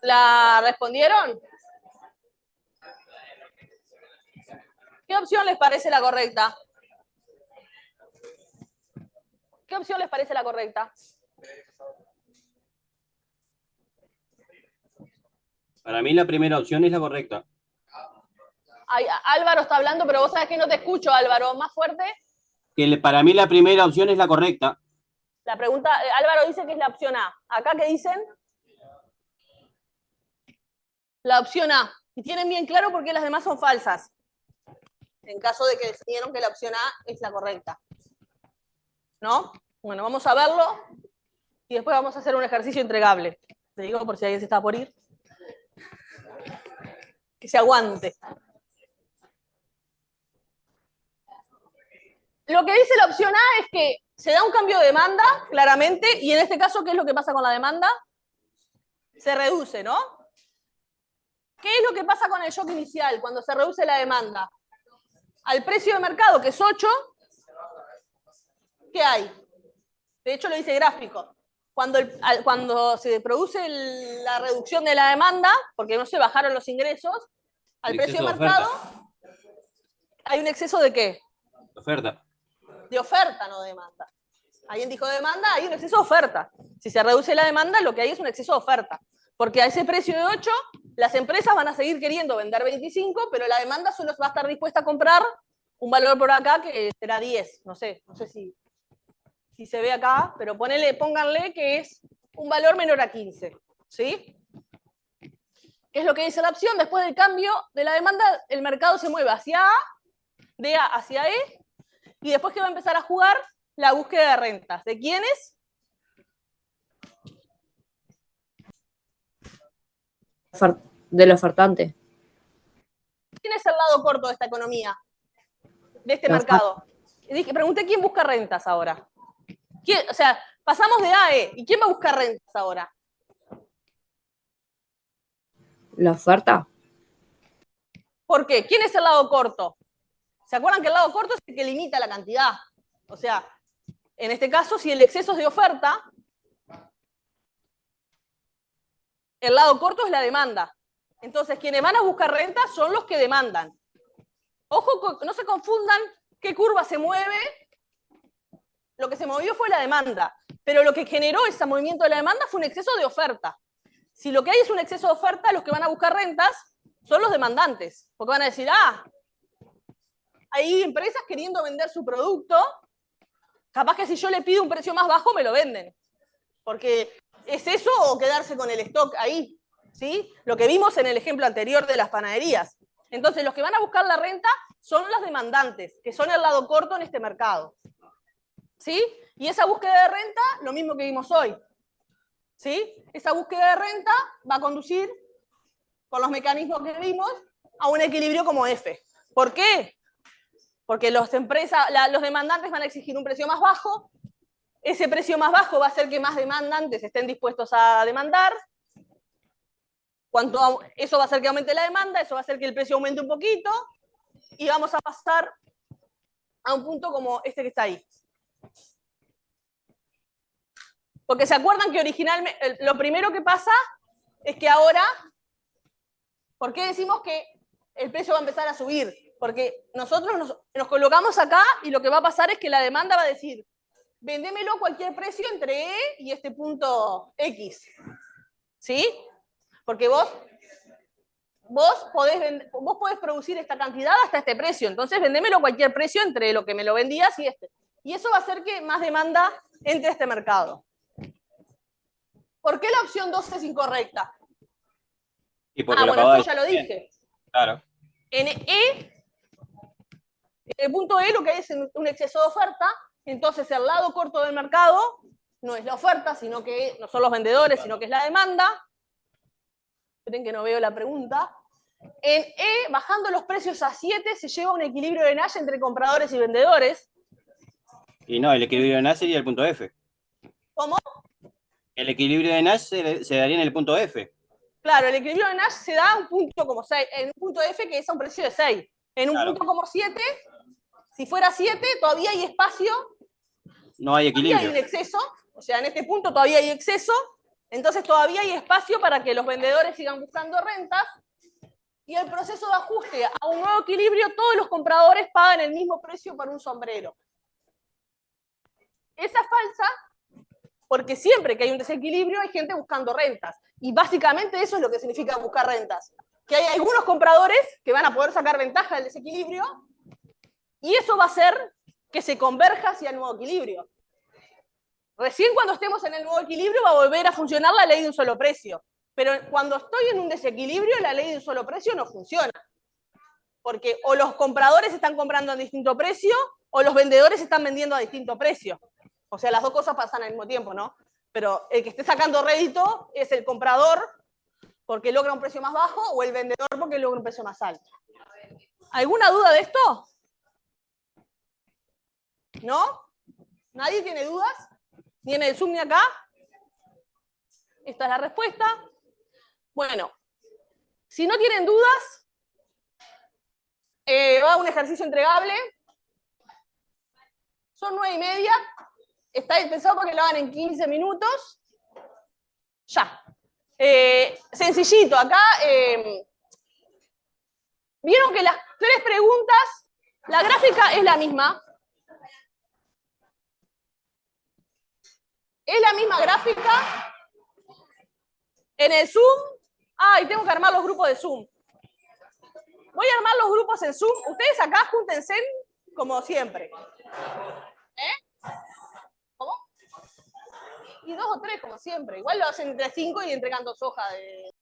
¿La respondieron? ¿Qué opción les parece la correcta? ¿Qué opción les parece la correcta? Para mí la primera opción es la correcta. Ay, Álvaro está hablando, pero vos sabés que no te escucho, Álvaro. ¿Más fuerte? Para mí la primera opción es la correcta. La pregunta, Álvaro dice que es la opción A. ¿Acá qué dicen? La opción A. Y tienen bien claro por qué las demás son falsas. En caso de que decidieron que la opción A es la correcta. ¿No? Bueno, vamos a verlo y después vamos a hacer un ejercicio entregable. Te digo por si alguien se está por ir. Que se aguante. Lo que dice la opción A es que se da un cambio de demanda, claramente, y en este caso, ¿qué es lo que pasa con la demanda? Se reduce, ¿no? ¿Qué es lo que pasa con el shock inicial cuando se reduce la demanda? Al precio de mercado, que es 8, ¿qué hay? De hecho, lo dice gráfico. Cuando se produce la reducción de la demanda, porque no se bajaron los ingresos, al precio de mercado, ¿hay un exceso de qué? Oferta. De oferta, no de demanda. Alguien dijo demanda, hay un exceso de oferta. Si se reduce la demanda, lo que hay es un exceso de oferta. Porque a ese precio de 8, las empresas van a seguir queriendo vender 25, pero la demanda solo va a estar dispuesta a comprar un valor por acá que será 10. No sé si se ve acá, pero pónganle que es un valor menor a 15. ¿Sí? ¿Qué es lo que dice la opción? Después del cambio de la demanda, el mercado se mueve hacia A, de A hacia E, y después que va a empezar a jugar la búsqueda de rentas. ¿De quiénes? Del ofertante. ¿Quién es el lado corto de esta economía? De este mercado. Pregunté quién busca rentas ahora. O sea, pasamos de A a E. ¿Y quién va a buscar rentas ahora? La oferta. ¿Por qué? ¿Quién es el lado corto? ¿Se acuerdan que el lado corto es el que limita la cantidad? O sea, en este caso, si el exceso es de oferta, el lado corto es la demanda. Entonces, quienes van a buscar rentas son los que demandan. Ojo, no se confundan qué curva se mueve. Lo que se movió fue la demanda, pero lo que generó ese movimiento de la demanda fue un exceso de oferta. Si lo que hay es un exceso de oferta, los que van a buscar rentas son los demandantes, porque van a decir, hay empresas queriendo vender su producto, capaz que si yo le pido un precio más bajo me lo venden, porque es eso o quedarse con el stock ahí, ¿sí? Lo que vimos en el ejemplo anterior de las panaderías. Entonces, los que van a buscar la renta son los demandantes, que son el lado corto en este mercado, ¿sí? Y esa búsqueda de renta, lo mismo que vimos hoy, ¿sí? Esa búsqueda de renta va a conducir, con los mecanismos que vimos, a un equilibrio como F. ¿Por qué? Porque los demandantes van a exigir un precio más bajo, ese precio más bajo va a hacer que más demandantes estén dispuestos a demandar, eso va a hacer que aumente la demanda, eso va a hacer que el precio aumente un poquito, y vamos a pasar a un punto como este que está ahí. Porque se acuerdan que originalmente, lo primero que pasa es que ahora, ¿por qué decimos que el precio va a empezar a subir? Porque nosotros nos colocamos acá y lo que va a pasar es que la demanda va a decir, vendémelo a cualquier precio entre E y este punto X. ¿Sí? Porque vos podés producir esta cantidad hasta este precio, entonces vendémelo a cualquier precio entre lo que me lo vendías y este. Y eso va a hacer que más demanda entre a este mercado. ¿Por qué la opción 2 es incorrecta? Y porque bueno, esto ya lo dije. Claro. En el punto E lo que hay es un exceso de oferta, entonces el lado corto del mercado no es la oferta, sino que no son los vendedores, sino que es la demanda. Esperen que no veo la pregunta. En E, bajando los precios a 7, se llega a un equilibrio de Nash entre compradores y vendedores. Y no, el equilibrio de Nash sería el punto F. ¿Cómo? El equilibrio de Nash se daría en el punto F. Claro, el equilibrio de Nash se da a un punto como 6, en un punto F que es a un precio de 6. En un punto como 7, si fuera 7, todavía hay espacio. No hay equilibrio. Todavía hay un exceso, o sea, en este punto todavía hay exceso, entonces todavía hay espacio para que los vendedores sigan buscando rentas, y el proceso de ajuste a un nuevo equilibrio, todos los compradores pagan el mismo precio por un sombrero. Esa es falsa, porque siempre que hay un desequilibrio hay gente buscando rentas, y básicamente eso es lo que significa buscar rentas, que hay algunos compradores que van a poder sacar ventaja del desequilibrio, y eso va a hacer que se converja hacia el nuevo equilibrio. Recién cuando estemos en el nuevo equilibrio va a volver a funcionar la ley de un solo precio. Pero cuando estoy en un desequilibrio, la ley de un solo precio no funciona. Porque o los compradores están comprando a distinto precio, o los vendedores están vendiendo a distinto precio. O sea, las dos cosas pasan al mismo tiempo, ¿no? Pero el que esté sacando rédito es el comprador porque logra un precio más bajo, o el vendedor porque logra un precio más alto. ¿Alguna duda de esto? ¿No? ¿Nadie tiene dudas? ¿Ni en el Zoom ni acá? Esta es la respuesta. Bueno, si no tienen dudas, va un ejercicio entregable. Son 9:30. Está pensado para que lo hagan en 15 minutos. Ya. Sencillito. Acá, vieron que las 3 preguntas, la gráfica es la misma. Es la misma gráfica. En el Zoom, y tengo que armar los grupos de Zoom. Voy a armar los grupos en Zoom. Ustedes acá júntense como siempre. ¿Cómo? Y 2 o 3 como siempre. Igual lo hacen entre 5 y entregan 2 hojas de...